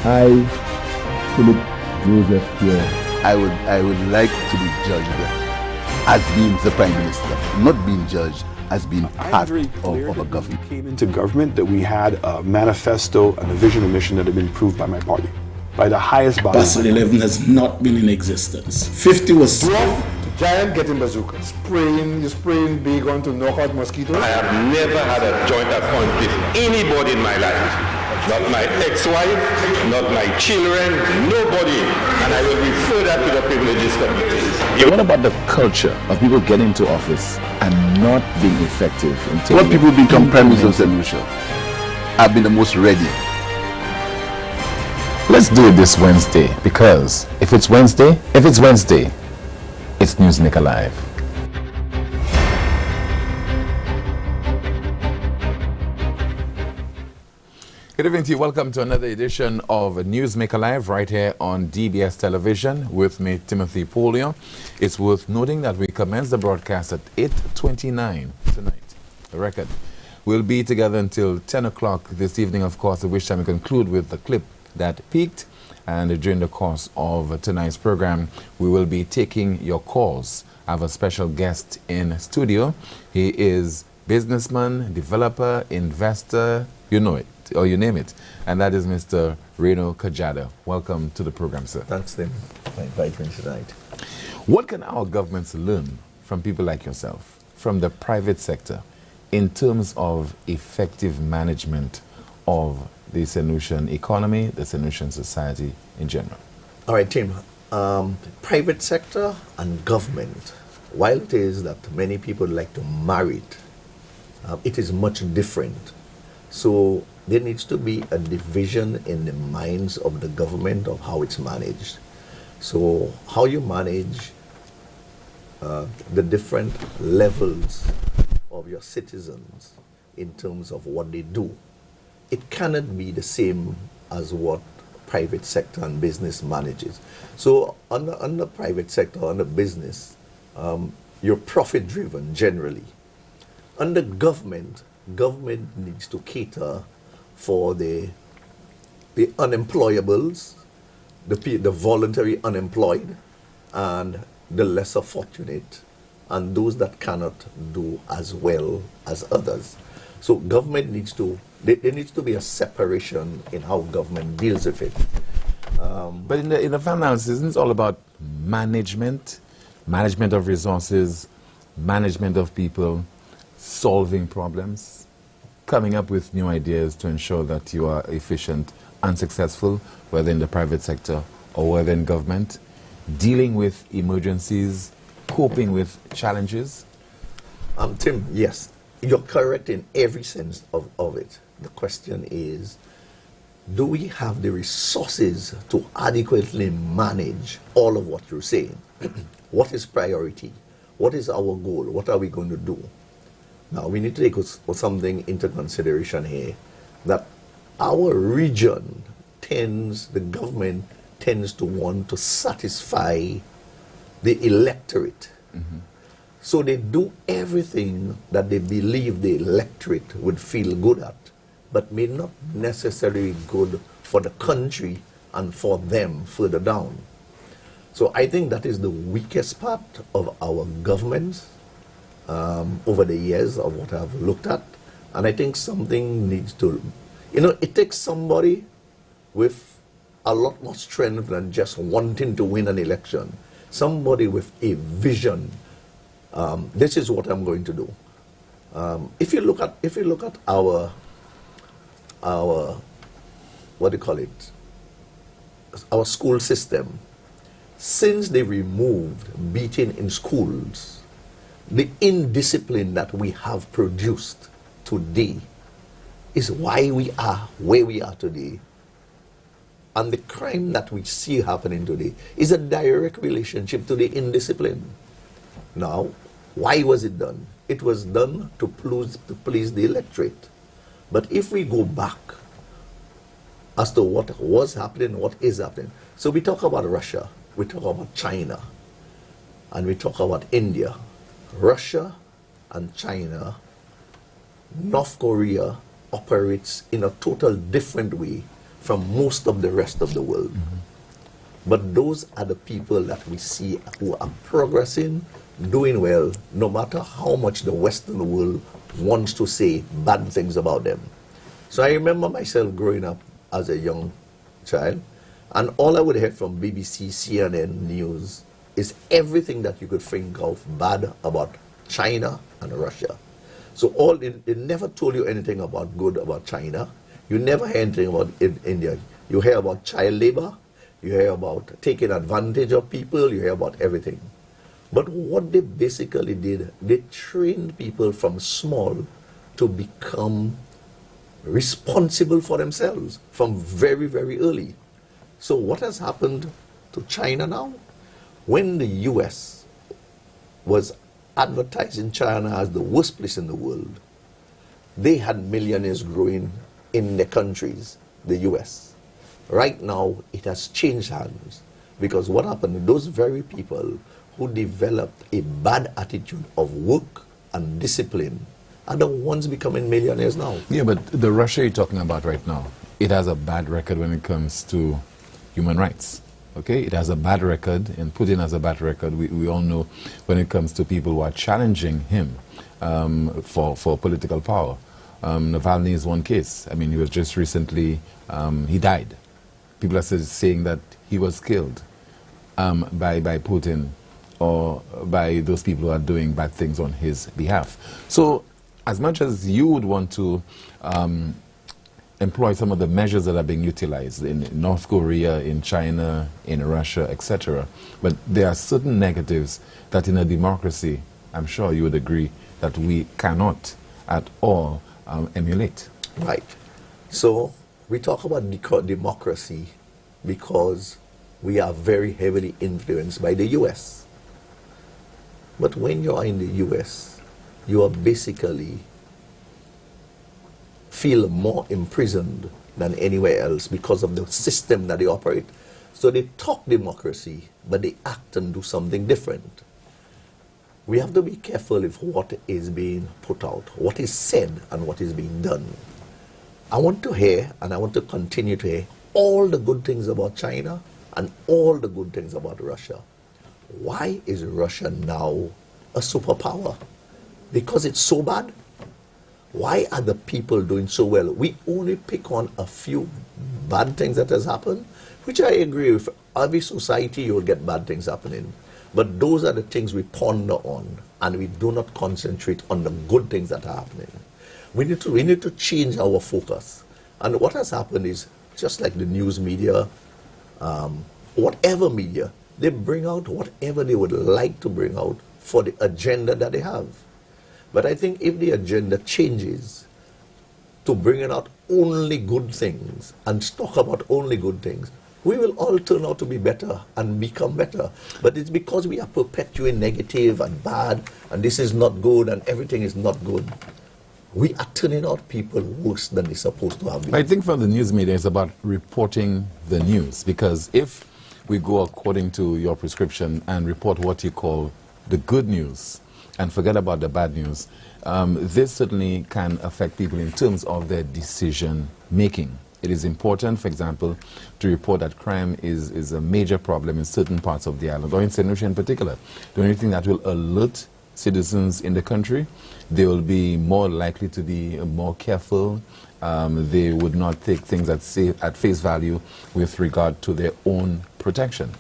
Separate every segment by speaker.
Speaker 1: I, Philip Joseph Pierre.
Speaker 2: I would like to be judged as being the Prime Minister, not being judged as being part of a government.
Speaker 3: Came into government that we had a manifesto and a vision and mission that had been approved by my party, by the highest body.
Speaker 4: Basel 11 has not been in existence. 50 was...
Speaker 5: Giant getting bazooka. You spraying big on to knock out mosquitoes?
Speaker 6: I have never had a joint account with anybody in my life. Not my ex-wife, not my children, nobody. And I will refer that to the privileges committee.
Speaker 1: What about the culture of people getting into office and not being effective in taking
Speaker 2: What people become Prime Minister of St. Lucia have been the most ready.
Speaker 1: Let's do it this Wednesday, because if it's Wednesday, it's Newsmaker Live. Good evening to you. Welcome to another edition of Newsmaker Live right here on DBS Television with me, Timothy Polio. It's worth noting that we commence the broadcast at 8:29 tonight. The record. We'll be together until 10 o'clock this evening, of course, at which time we conclude with the clip that peaked. And during the course of tonight's program, we will be taking your calls. I have a special guest in studio. He is businessman, developer, investor, you know it, or you name it. And that is Mr. Reno Kajiado. Welcome to the program, sir.
Speaker 7: Thanks, Tim, for inviting me tonight.
Speaker 1: What can our governments learn from people like yourself, from the private sector, in terms of effective management of the St. Lucian economy, the St. Lucian society in general?
Speaker 7: All right, Tim. Private sector and government, while it is that many people like to marry it is much different. So there needs to be a division in the minds of the government of how it's managed. So how you manage the different levels of your citizens in terms of what they do, it cannot be the same as what private sector and business manages. So under private sector, under business, you're profit driven generally. Under government needs to cater for the unemployables, the voluntary unemployed, and the lesser fortunate, and those that cannot do as well as others. So government needs to, there needs to be a separation in how government deals with it.
Speaker 1: But in the final analysis, isn't it all about management of resources, management of people, solving problems, coming up with new ideas to ensure that you are efficient and successful, whether in the private sector or whether in government, dealing with emergencies, coping with challenges?
Speaker 7: Tim, yes, you're correct in every sense of it. The question is, do we have the resources to adequately manage all of what you're saying? What is priority? What is our goal? What are we going to do? Now, we need to take something into consideration here, that our region the government tends to want to satisfy the electorate. Mm-hmm. So they do everything that they believe the electorate would feel good at, but may not necessarily good for the country and for them further down. So I think that is the weakest part of our governments over the years of what I've looked at. And I think something needs to, it takes somebody with a lot more strength than just wanting to win an election. Somebody with a vision. This is what I'm going to do. If you look at our what do you call it? Our school system. Since they removed beating in schools, the indiscipline that we have produced today is why we are where we are today. And the crime that we see happening today is a direct relationship to the indiscipline. Now, why was it done? It was done to please the electorate. But if we go back as to what was happening, what is happening. So we talk about Russia, we talk about China, and we talk about India. Russia and China, North Korea operates in a total different way from most of the rest of the world. But those are the people that we see who are progressing, doing well, no matter how much the Western world wants to say bad things about them. So I remember myself growing up as a young child, and all I would hear from BBC, CNN News is everything that you could think of bad about China and Russia. So they never told you anything about good about China. You never hear anything about India. You hear about child labor, you hear about taking advantage of people, you hear about everything. But what they basically did, they trained people from small to become responsible for themselves from very, very early. So what has happened to China now? When the US was advertising China as the worst place in the world, they had millionaires growing in their countries, the US. Right now, it has changed hands, because what happened, those very people who developed a bad attitude of work and discipline are the ones becoming millionaires now.
Speaker 1: Yeah, but the Russia you're talking about right now, it has a bad record when it comes to human rights. Okay, it has a bad record, and Putin has a bad record. We all know when it comes to people who are challenging him for political power. Navalny is one case. I mean, he was just recently, he died. People are saying that he was killed by Putin or by those people who are doing bad things on his behalf. So as much as you would want to employ some of the measures that are being utilized in North Korea, in China, in Russia, etc., but there are certain negatives that in a democracy, I'm sure you would agree, that we cannot at all emulate.
Speaker 7: Right. So we talk about democracy because we are very heavily influenced by the US. But when you are in the US, you are basically feel more imprisoned than anywhere else because of the system that they operate. So they talk democracy, but they act and do something different. We have to be careful with what is being put out, what is said and what is being done. I want to hear, and I want to continue to hear, all the good things about China and all the good things about Russia. Why is Russia now a superpower? Because it's so bad? Why are the people doing so well? We only pick on a few bad things that has happened, which I agree with. Every society you will get bad things happening. But those are the things we ponder on, and we do not concentrate on the good things that are happening. We need to change our focus. And what has happened is, just like the news media, whatever media, they bring out whatever they would like to bring out for the agenda that they have. But I think if the agenda changes to bringing out only good things and talk about only good things, we will all turn out to be better and become better. But it's because we are perpetuating negative and bad, and this is not good and everything is not good. We are turning out people worse than they're supposed to have been.
Speaker 1: I think from the news media, it's about reporting the news, because if we go according to your prescription and report what you call the good news and forget about the bad news, this certainly can affect people in terms of their decision making. It is important, for example, to report that crime is a major problem in certain parts of the island, or in St. Lucia in particular. The only thing that will alert citizens in the country, they will be more likely to be more careful. They would not take things at face value with regard to their own protection.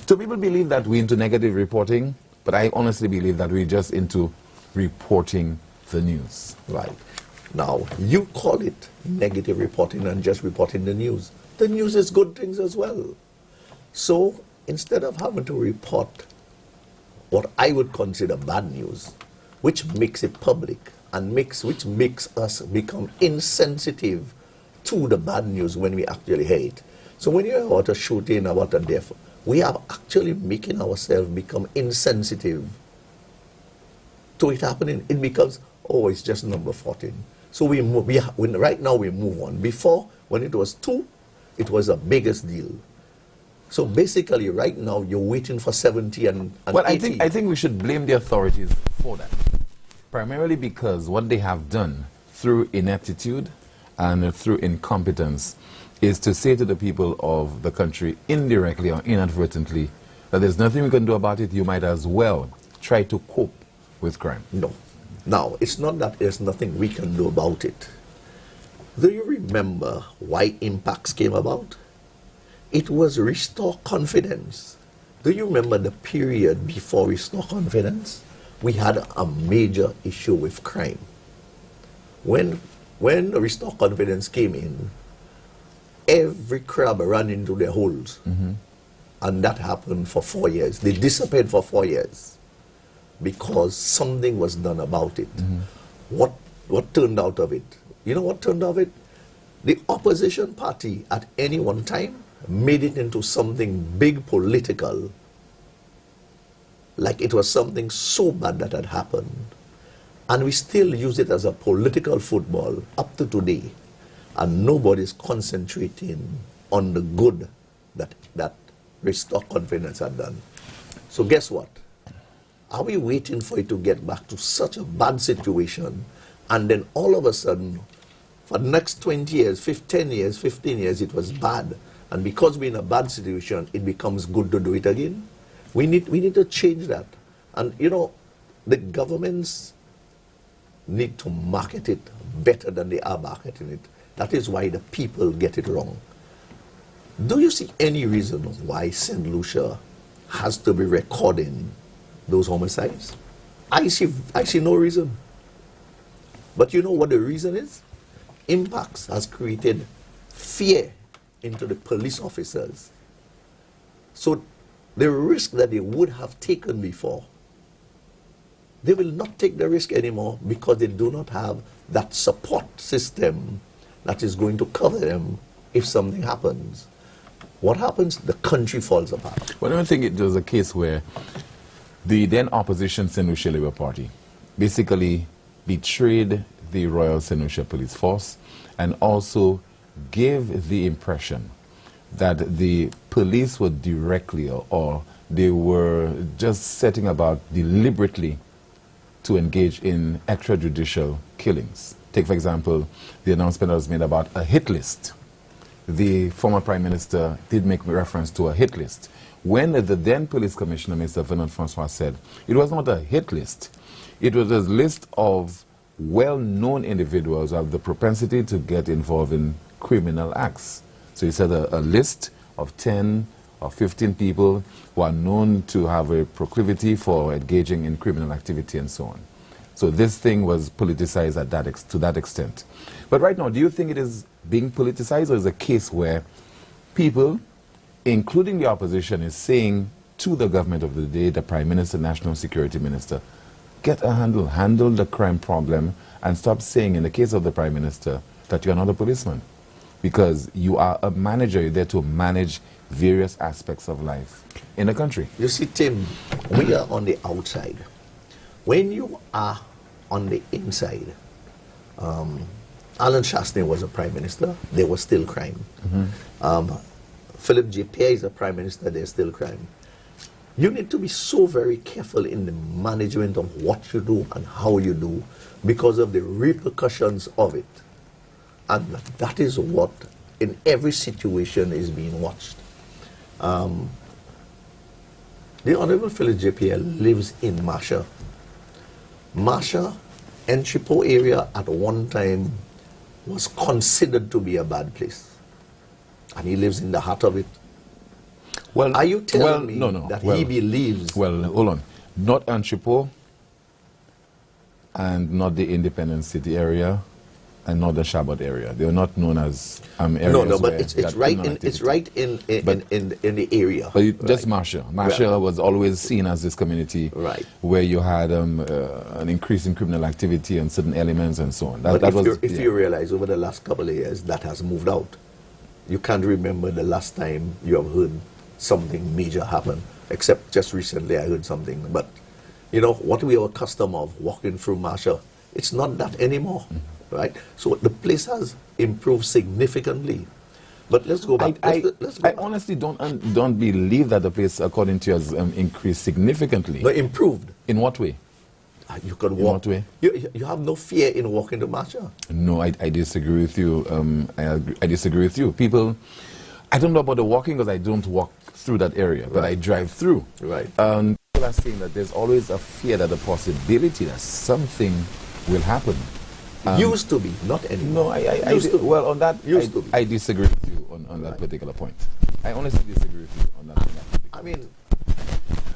Speaker 1: So people believe that we're into negative reporting, but I honestly believe that we're just into reporting the news.
Speaker 7: Right. Now, you call it negative reporting and just reporting the news. The news is good things as well. So instead of having to report what I would consider bad news, which makes it public and which makes us become insensitive to the bad news when we actually hear it. So when you hear about a shooting, about a death, we are actually making ourselves become insensitive to it happening. It becomes, oh, it's just number 14. So right now we move on. Before, when it was 2, it was a biggest deal. So basically, right now, you're waiting for 70 and
Speaker 1: well,
Speaker 7: 80.
Speaker 1: I think we should blame the authorities for that. Primarily because what they have done through ineptitude and through incompetence is to say to the people of the country, indirectly or inadvertently, that there's nothing we can do about it. You might as well try to cope with crime.
Speaker 7: No. Now, it's not that there's nothing we can do about it. Do you remember why Impacts came about? It was restore confidence. Do you remember the period before restore confidence? We had a major issue with crime. When restore confidence came in, every crab ran into their holes. And that happened for 4 years. They disappeared for 4 years because something was done about it. What turned out of it? You know what turned out of it? The opposition party at any one time made it into something big political, like it was something so bad that had happened. And we still use it as a political football up to today. And nobody's concentrating on the good that restore confidence had done. So guess what? Are we waiting for it to get back to such a bad situation, and then all of a sudden, for the next 20 years, 15 years, it was bad, and because we're in a bad situation, it becomes good to do it again? We need to change that. And you know, the governments need to market it better than they are marketing it. That is why the people get it wrong. Do you see any reason why St. Lucia has to be recording those homicides? I see no reason. But you know what the reason is? Impacts has created fear into the police officers. So the risk that they would have taken before, they will not take the risk anymore because they do not have that support system that is going to cover them if something happens. What happens? The country falls apart.
Speaker 1: Well, I don't think it was a case where the then opposition St. Lucia Labour Party basically betrayed the Royal St. Lucia Police Force and also gave the impression that the police were directly or they were just setting about deliberately to engage in extrajudicial killings. Take, for example, the announcement that was made about a hit list. The former Prime Minister did make reference to a hit list. When the then Police Commissioner, Mr. Fernand-Francois, said it was not a hit list, it was a list of well-known individuals who have the propensity to get involved in criminal acts. So he said a list of 10 or 15 people who are known to have a proclivity for engaging in criminal activity and so on. So this thing was politicized to that extent. But right now, do you think it is being politicized, or is a case where people, including the opposition, is saying to the government of the day, the Prime Minister, National Security Minister, get a handle the crime problem and stop saying, in the case of the Prime Minister, that you're not a policeman? Because you are a manager, you're there to manage various aspects of life in the country.
Speaker 7: You see, Tim, we are on the outside. When you are on the inside, Alan Shastney was a Prime Minister, there was still crime. Philip J. Pierre is a Prime Minister, there's still crime. You need to be so very careful in the management of what you do and how you do because of the repercussions of it. And that is what, in every situation, is being watched. The Honorable Philip J. Pierre lives in Masha. Masha, Enchipo area at one time was considered to be a bad place. And he lives in the heart of it.
Speaker 1: Well,
Speaker 7: are you telling me that he believes...
Speaker 1: Well, hold on. Not Enchipo and not the Independent City area and not the Shabbat area. They are not known as areas.
Speaker 7: No, but it's right in the area.
Speaker 1: But just Masha. Masha was always seen as this community where you had an increase in criminal activity and certain elements and so on.
Speaker 7: If you realize over the last couple of years that has moved out, you can't remember the last time you have heard something major happen, except just recently I heard something. But you know what we are accustomed of walking through Masha, it's not that anymore. Right? So the place has improved significantly. But let's go back.
Speaker 1: I honestly don't believe that the place, according to you, has increased significantly.
Speaker 7: But improved.
Speaker 1: In what way?
Speaker 7: You can
Speaker 1: In
Speaker 7: walk.
Speaker 1: what way?
Speaker 7: You have no fear in walking to Masha.
Speaker 1: No, I disagree with you. I disagree with you. People, I don't know about the walking because I don't walk through that area, but I drive through.
Speaker 7: Right.
Speaker 1: People are saying that there's always a fear that the possibility that something will happen.
Speaker 7: Used to be, not anymore.
Speaker 1: No,
Speaker 7: Used to be.
Speaker 1: well, on that,
Speaker 7: Used to be.
Speaker 1: I disagree with you on that particular point. I honestly disagree with you on that.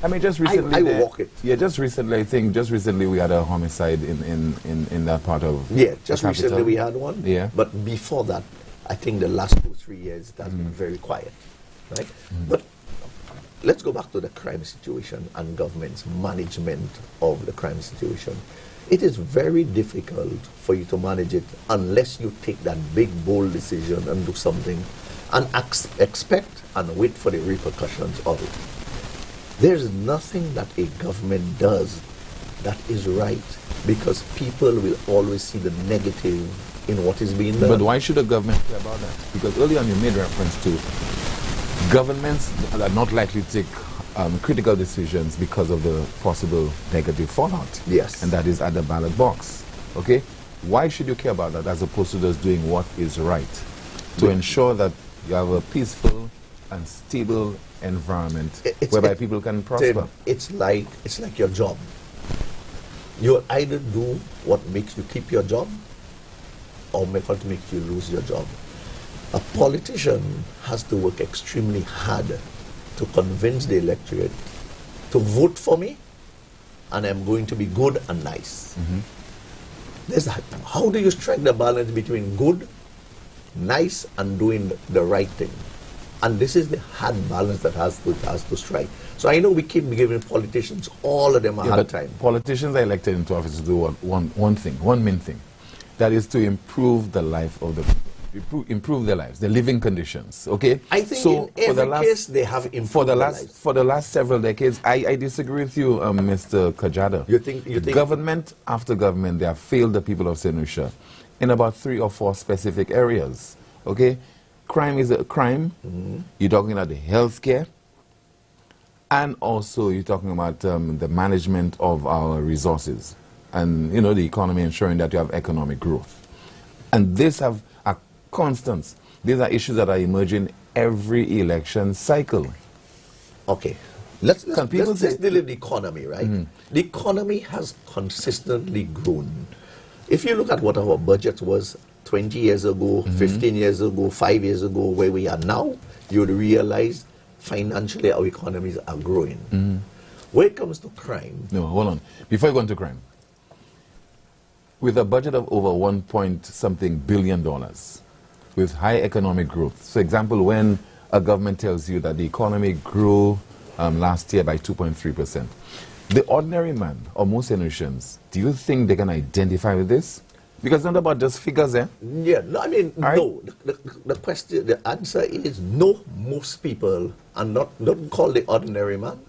Speaker 1: I mean, just recently.
Speaker 7: I walk it.
Speaker 1: Yeah, just recently, I think, we had a homicide in that part of.
Speaker 7: Yeah, just
Speaker 1: the
Speaker 7: recently
Speaker 1: capital.
Speaker 7: we had one.
Speaker 1: Yeah.
Speaker 7: But before that, I think the last 2-3 years it has been very quiet, right? But let's go back to the crime situation and government's management of the crime situation. It is very difficult for you to manage it unless you take that big, bold decision and do something and expect and wait for the repercussions of it. There's nothing that a government does that is right because people will always see the negative in what is being done.
Speaker 1: But why should the government care about that? Because earlier on you made reference to governments are not likely to take critical decisions because of the possible negative fallout.
Speaker 7: Yes.
Speaker 1: And that is at the ballot box. Okay? Why should you care about that as opposed to just doing what is right? To ensure that you have a peaceful and stable environment whereby people can prosper.
Speaker 7: It's like your job. You either do what makes you keep your job or what makes you lose your job. A politician has to work extremely hard to convince the electorate to vote for me and I'm going to be good and nice. There's that. How do you strike the balance between good, nice and doing the right thing? And this is the hard balance that has to strike. So I know we keep giving politicians, all of them, a hard time.
Speaker 1: Politicians are elected into office to do one main thing. That is to improve the life of the people, improve their lives, their living conditions. Okay.
Speaker 7: I think in every case they have improved their lives.
Speaker 1: For the last several decades, I disagree with you, Mr. Kajada.
Speaker 7: You think
Speaker 1: government after government, they have failed the people of St. Lucia in about 3 or 4 specific areas. Okay. Crime is a crime. You're talking about the healthcare, and also you're talking about the management of our resources, and the economy, ensuring that you have economic growth. And these are constants. These are issues that are emerging every election cycle.
Speaker 7: Okay, let's deal with the economy, right? The economy has consistently grown. If you look at what our budget was 20 years ago, 15 years ago, 5 years ago, where we are now, you would realize financially our economies are growing. When it comes to crime...
Speaker 1: No, hold on. Before you go into crime, with a budget of over $1.something billion, with high economic growth, so example, when a government tells you that the economy grew last year by 2.3%, the ordinary man or most Venusians, do you think they can identify with this? Because it's not about just figures, eh?
Speaker 7: Yeah, no, I mean, no. The answer is no, most people are don't call the ordinary man.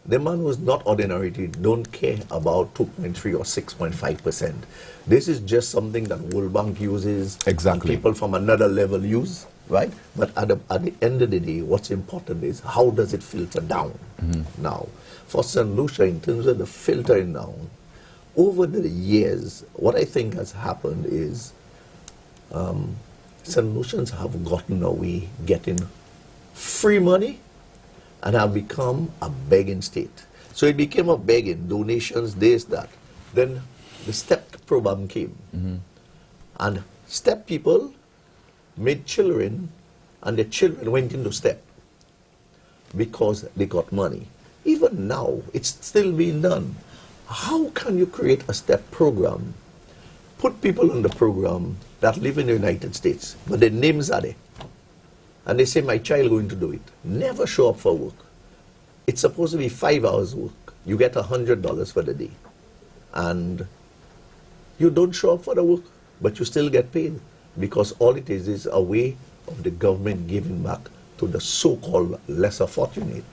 Speaker 7: The man who's not ordinary don't care about 2.3 or 6.5%. This is just something that World Bank uses.
Speaker 1: Exactly.
Speaker 7: And people from another level use, right? But at the end of the day, what's important is how does it filter down? Now, for St. Lucia, in terms of the filtering down, over the years, what I think has happened is St. Lucians have gotten away getting free money and have become a begging state. So it became a begging, donations, this, that. Then the STEP program came. And STEP people made children, and the children went into STEP because they got money. Even now, it's still being done. How can you create a STEP program, put people on the program that live in the United States, but their names are there, and they say, my child going to do it, never show up for work. It's supposed to be 5 hours work. You get $100 for the day. And you don't show up for the work, but you still get paid, because all it is a way of the government giving back to the so-called lesser fortunate.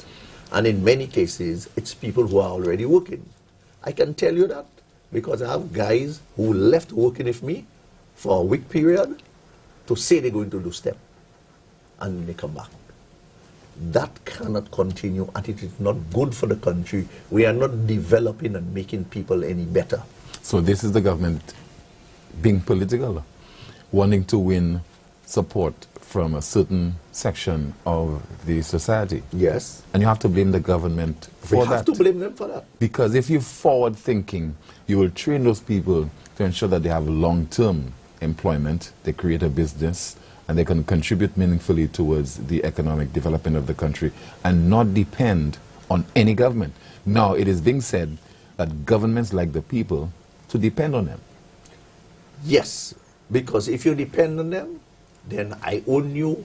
Speaker 7: And in many cases, it's people who are already working. I can tell you that because I have guys who left working with me for a week period to say they're going to do STEP, and they come back. That cannot continue, and it is not good for the country. We are not developing and making people any better.
Speaker 1: So this is the government being political, wanting to win support from a certain section of the society.
Speaker 7: Yes.
Speaker 1: And you have to blame the government for
Speaker 7: We
Speaker 1: that.
Speaker 7: have to blame them for that.
Speaker 1: Because if you're forward thinking, you will train those people to ensure that they have long-term employment, they create a business, and they can contribute meaningfully towards the economic development of the country and not depend on any government. Now, it is being said that governments like the people to depend on them.
Speaker 7: Yes, because if you depend on them, then I own you,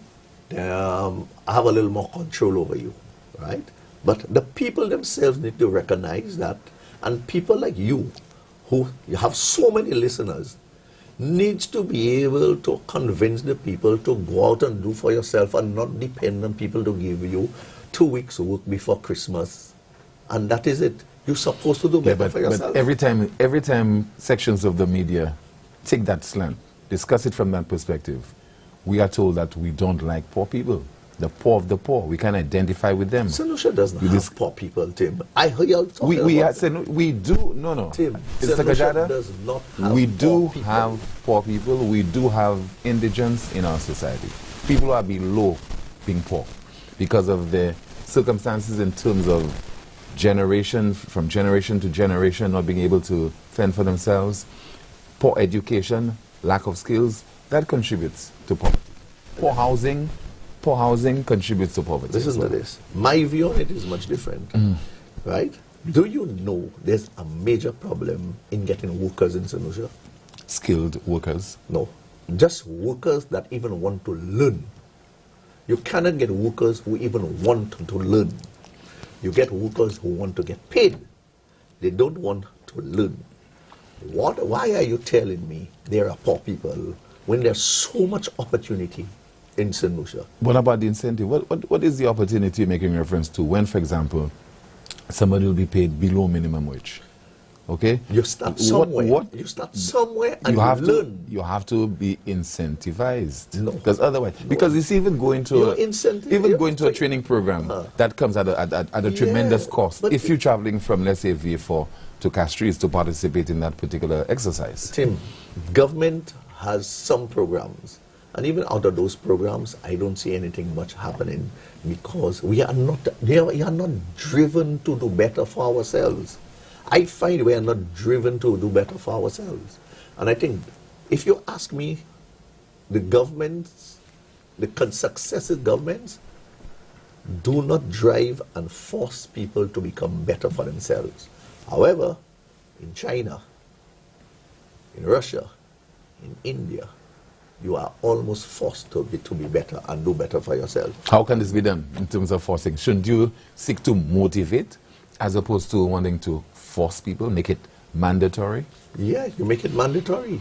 Speaker 7: I have a little more control over you, right? But the people themselves need to recognize that, and people like you, who you have so many listeners, needs to be able to convince the people to go out and do for yourself and not depend on people to give you 2 weeks work before Christmas. And that is it. You're supposed to do better for yourself.
Speaker 1: But every time sections of the media take that slant, discuss it from that perspective, we are told that we don't like poor people. The poor of the poor. We can identify with them.
Speaker 7: St. Lucia doesn't have poor people, Tim. I heard you talking about
Speaker 1: we do. No.
Speaker 7: Tim,
Speaker 1: Mr.
Speaker 7: St. Lucia
Speaker 1: Kajada,
Speaker 7: does not have
Speaker 1: we
Speaker 7: poor
Speaker 1: do
Speaker 7: people.
Speaker 1: have poor people. We do have indigents in our society. People who are below being poor because of the circumstances in terms of from generation to generation, not being able to fend for themselves, poor education, lack of skills, that contributes to poverty. Poor housing contributes to poverty.
Speaker 7: Listen to this. My view on it is much different, right? Do you know there's a major problem in getting workers in St. Lucia?
Speaker 1: Skilled workers.
Speaker 7: No, just workers that even want to learn. You cannot get workers who even want to learn. You get workers who want to get paid. They don't want to learn. Why are you telling me there are poor people when there's so much opportunity in St. Lucia?
Speaker 1: What about the incentive? What is the opportunity you're making reference to when, for example, somebody will be paid below minimum wage? Okay?
Speaker 7: You start somewhere. You start somewhere and learn.
Speaker 1: You have to be incentivized.
Speaker 7: No.
Speaker 1: Because otherwise, because you see, even going to a training program, that comes at a tremendous cost.
Speaker 7: but
Speaker 1: If you're traveling from, let's say, V4 to Castries to participate in that particular exercise.
Speaker 7: Tim, government has some programs. And even out of those programs, I don't see anything much happening because we are not driven to do better for ourselves. I find we are not driven to do better for ourselves. And I think, if you ask me, the governments, the successive governments, do not drive and force people to become better for themselves. However, in China, in Russia, in India, you are almost forced to be better and do better for yourself.
Speaker 1: How can this be done in terms of forcing? Shouldn't you seek to motivate as opposed to wanting to force people, make it mandatory?
Speaker 7: Yeah, you make it mandatory.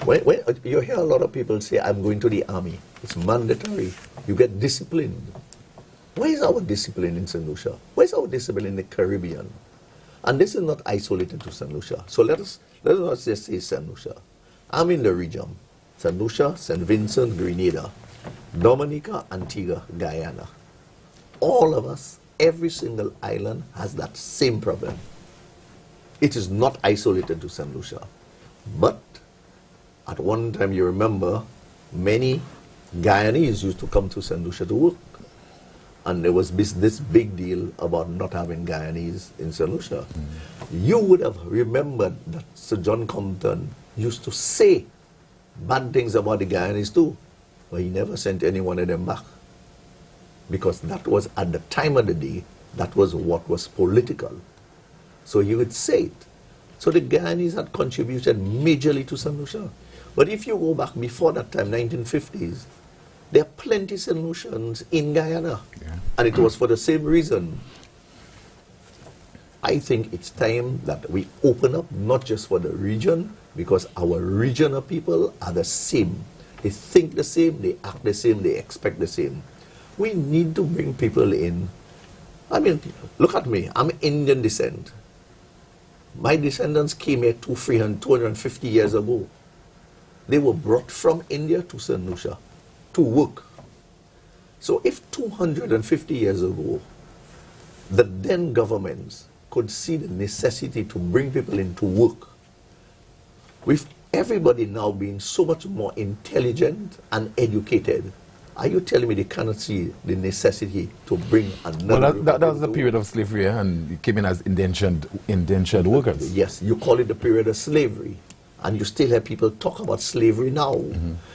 Speaker 7: When you hear a lot of people say, I'm going to the army, it's mandatory. You get disciplined. Where is our discipline in St. Lucia? Where is our discipline in the Caribbean? And this is not isolated to St. Lucia. So let us not just say St. Lucia. I'm in the region. St. Lucia, St. Vincent, Grenada, Dominica, Antigua, Guyana. All of us, every single island has that same problem. It is not isolated to St. Lucia. But at one time, you remember, many Guyanese used to come to St. Lucia to work. And there was this big deal about not having Guyanese in St. Lucia. You would have remembered that Sir John Compton used to say bad things about the Guyanese too, but he never sent any one of them back. Because that was, at the time of the day, that was what was political. So he would say it. So the Guyanese had contributed majorly to St. Lucia. But if you go back before that time, 1950s, there are plenty of St. Lucians in Guyana. Yeah. And it was for the same reason. I think it's time that we open up, not just for the region, because our regional people are the same. They think the same, they act the same, they expect the same. We need to bring people in. I mean, look at me. I'm Indian descent. My descendants came here 250 years ago. They were brought from India to St. Lucia to work. So if 250 years ago, the then governments could see the necessity to bring people into work, with everybody now being so much more intelligent and educated, are you telling me they cannot see the necessity to bring another?
Speaker 1: Well, that was the period of slavery, and it came in as indentured workers.
Speaker 7: Yes, you call it the period of slavery, and you still have people talk about slavery now.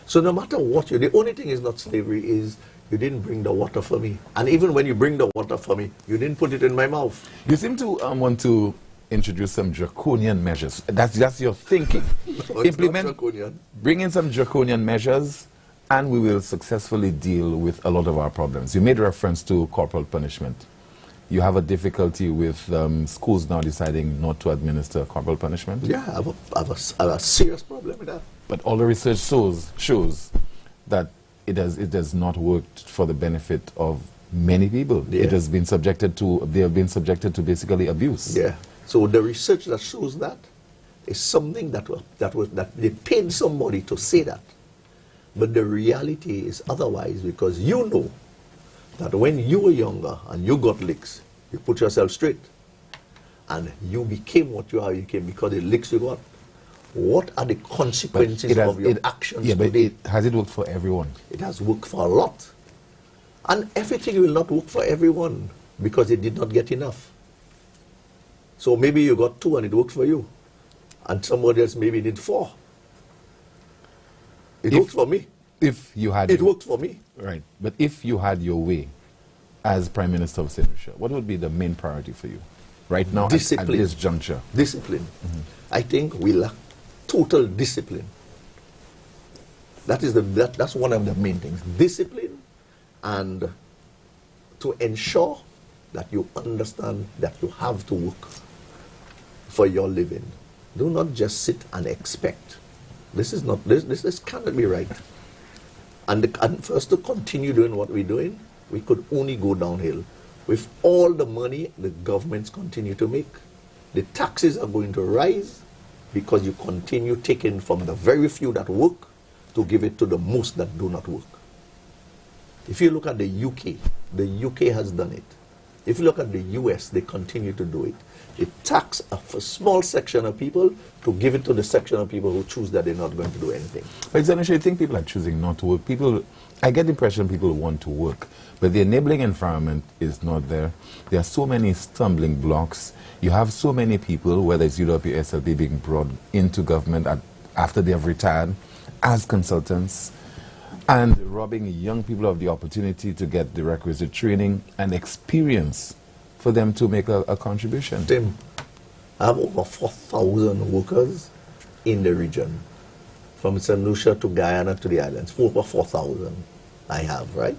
Speaker 7: So no matter what the only thing is not slavery is you didn't bring the water for me. And even when you bring the water for me, you didn't put it in my mouth.
Speaker 1: You seem to want to introduce some draconian measures. That's your thinking.
Speaker 7: No, it's not draconian.
Speaker 1: Bring in some draconian measures, and we will successfully deal with a lot of our problems. You made reference to corporal punishment. You have a difficulty with schools now deciding not to administer corporal punishment?
Speaker 7: Yeah, I have a serious problem with that.
Speaker 1: But all the research shows that it has not worked for the benefit of many people.
Speaker 7: Yeah.
Speaker 1: They have been subjected to basically abuse.
Speaker 7: Yeah. So the research that shows that is something that they paid somebody to say that. But the reality is otherwise, because you know that when you were younger and you got licks, you put yourself straight. And you became what you are became because the licks you got. What are the consequences of your actions today?
Speaker 1: Has it worked for everyone?
Speaker 7: It has worked for a lot. And everything will not work for everyone because it did not get enough. So maybe you got 2 and it worked for you. And somebody else maybe did 4. It worked for me.
Speaker 1: If you had
Speaker 7: it worked for me.
Speaker 1: Right. But if you had your way as Prime Minister of St. Lucia, what would be the main priority for you right now at this juncture?
Speaker 7: Discipline. I think we lack total discipline. That's one of the main things. Discipline, and to ensure that you understand that you have to work for your living. Do not just sit and expect. This cannot be right. And for us to continue doing what we're doing, we could only go downhill. With all the money the governments continue to make, the taxes are going to rise because you continue taking from the very few that work to give it to the most that do not work. If you look at the UK has done it. If you look at the US, they continue to do it. They tax a small section of people to give it to the section of people who choose that they're not going to do anything.
Speaker 1: But essentially, you think people are choosing not to work? I get the impression people want to work, but the enabling environment is not there. There are so many stumbling blocks. You have so many people, whether it's UWP or SLP, being brought into government after they have retired as consultants, and robbing young people of the opportunity to get the requisite training and experience for them to make a contribution.
Speaker 7: Tim, I have over 4,000 workers in the region, from St. Lucia to Guyana to the islands. Over 4,000 I have, right?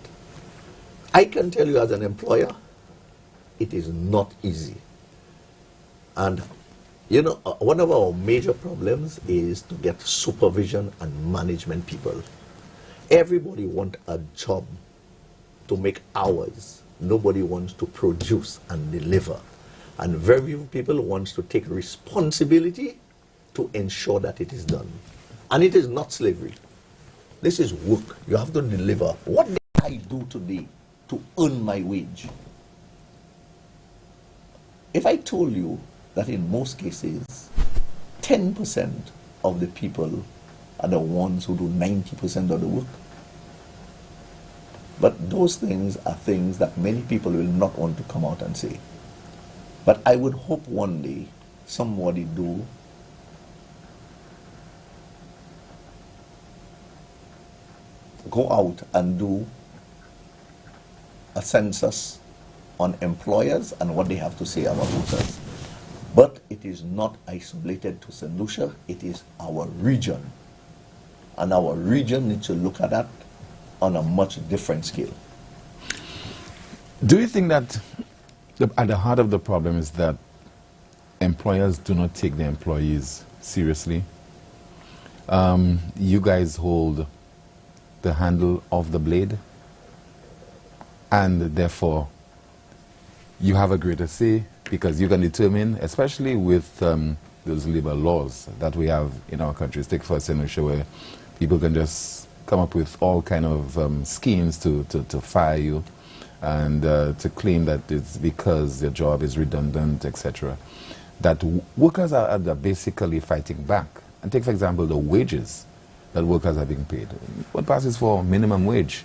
Speaker 7: I can tell you as an employer, it is not easy. And you know, one of our major problems is to get supervision and management people. Everybody wants a job to make hours. Nobody wants to produce and deliver. And very few people want to take responsibility to ensure that it is done. And it is not slavery. This is work. You have to deliver. What did I do today to earn my wage? If I told you that in most cases, 10% of the people are the ones who do 90% of the work. But those things are things that many people will not want to come out and say. But I would hope one day somebody do go out and do a census on employers and what they have to say about workers. But it is not isolated to St. Lucia, it is our region. And our region needs to look at that on a much different scale.
Speaker 1: Do you think that at the heart of the problem is that employers do not take their employees seriously? You guys hold the handle of the blade, and therefore you have a greater say because you can determine, especially with those labor laws that we have in our countries. Take for St. Lucia, where people can just come up with all kind of schemes to fire you and to claim that it's because your job is redundant, etc. That workers are basically fighting back. And take, for example, the wages that workers are being paid. What passes for minimum wage?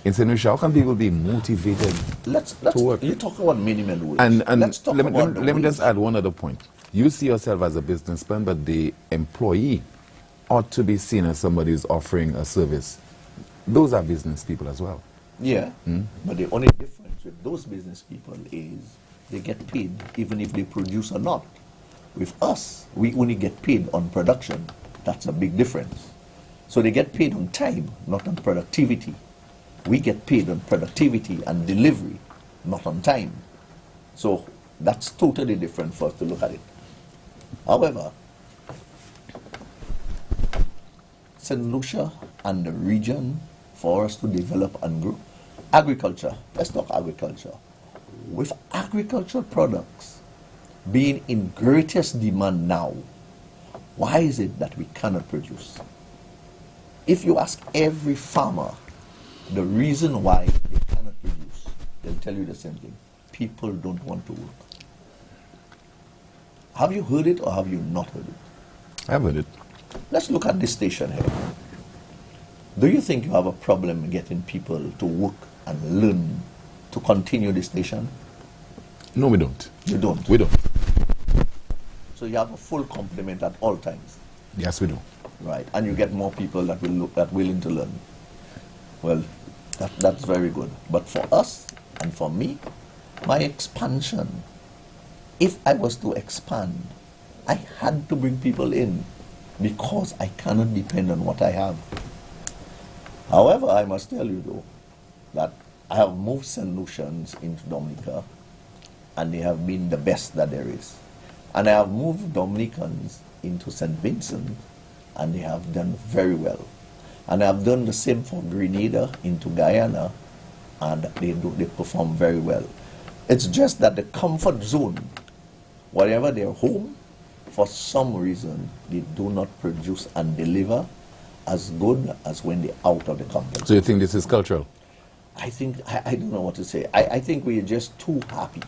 Speaker 1: In St. Lucia, how can people be motivated to work?
Speaker 7: You talk about minimum wage.
Speaker 1: And
Speaker 7: let's talk about
Speaker 1: let me just add one other point. You see yourself as a businessman, but the employee ought to be seen as somebody who's offering a service. Those are business people as well.
Speaker 7: Yeah, but the only difference with those business people is they get paid even if they produce or not. With us, we only get paid on production. That's a big difference. So they get paid on time, not on productivity. We get paid on productivity and delivery, not on time. So that's totally different for us to look at it. However, St. Lucia and the region, for us to develop and grow, agriculture, let's talk agriculture. With agricultural products being in greatest demand now, why is it that we cannot produce? If you ask every farmer the reason why they cannot produce, they'll tell you the same thing. People don't want to work. Have you heard it or have you not heard it?
Speaker 1: I've heard it.
Speaker 7: Let's look at this station here. Do you think you have a problem getting people to work and learn to continue the station?
Speaker 1: No, we don't.
Speaker 7: You don't.
Speaker 1: We don't.
Speaker 7: So you have a full complement at all times.
Speaker 1: Yes, we do.
Speaker 7: Right. And you get more people that willing to learn. Well, that's very good. But for us and for me, my expansion, if I was to expand, I had to bring people in because I cannot depend on what I have. However, I must tell you though, that I have moved St. Lucians into Dominica and they have been the best that there is. And I have moved Dominicans into St. Vincent and they have done very well. And I have done the same for Grenada into Guyana and they perform very well. It's just that the comfort zone, wherever they're home, for some reason, they do not produce and deliver as good as when they're out of the company.
Speaker 1: So you think this is cultural?
Speaker 7: I think, I don't know what to say. I think we are just too happy.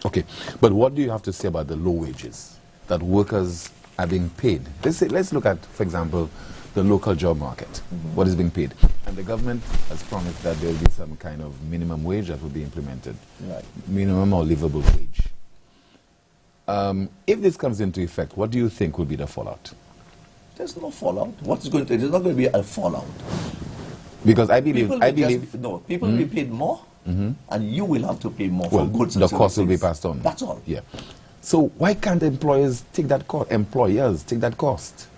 Speaker 1: Okay, but what do you have to say about the low wages that workers are being paid? Let's look at, for example, the local job market, what is being paid. And the government has promised that there will be some kind of minimum wage that will be implemented. Right. Minimum or livable wage. If this comes into effect, what do you think will be the fallout?
Speaker 7: There's no fallout. There's not going to be a fallout.
Speaker 1: Because I believe...
Speaker 7: People will be paid more, and you will have to pay more for goods and
Speaker 1: the
Speaker 7: services.
Speaker 1: cost will be passed on.
Speaker 7: That's all.
Speaker 1: Yeah. So why can't employers take that cost? Employers take that cost?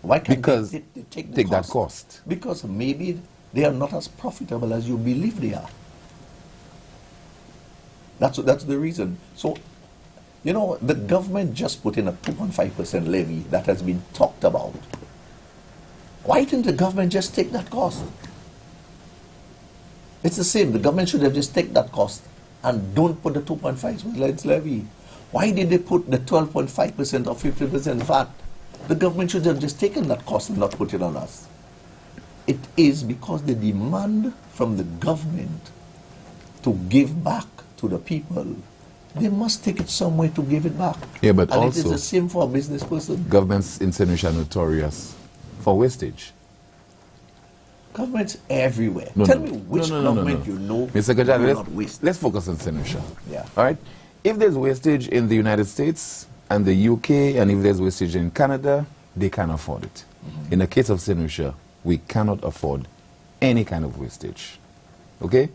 Speaker 7: Why can't
Speaker 1: because
Speaker 7: they take
Speaker 1: that cost?
Speaker 7: Because maybe they are not as profitable as you believe they are. That's the reason. So, you know, the government just put in a 2.5% levy that has been talked about. Why didn't the government just take that cost? It's the same. The government should have just taken that cost and don't put the 2.5% levy. Why did they put the 12.5% or 50% VAT? The government should have just taken that cost and not put it on us. It is because the demand from the government to give back to the people, they must take it somewhere to give it back.
Speaker 1: Yeah, but
Speaker 7: and
Speaker 1: also,
Speaker 7: it is the same for a business person.
Speaker 1: Governments in St. Lucia are notorious for wastage.
Speaker 7: Governments everywhere. Tell me which government you know
Speaker 1: Mr.
Speaker 7: Kajal,
Speaker 1: let's focus on St. Lucia.
Speaker 7: Yeah.
Speaker 1: All right? If there's wastage in the United States and the UK, and if there's wastage in Canada, they can afford it. In the case of St. Lucia, we cannot afford any kind of wastage. Okay?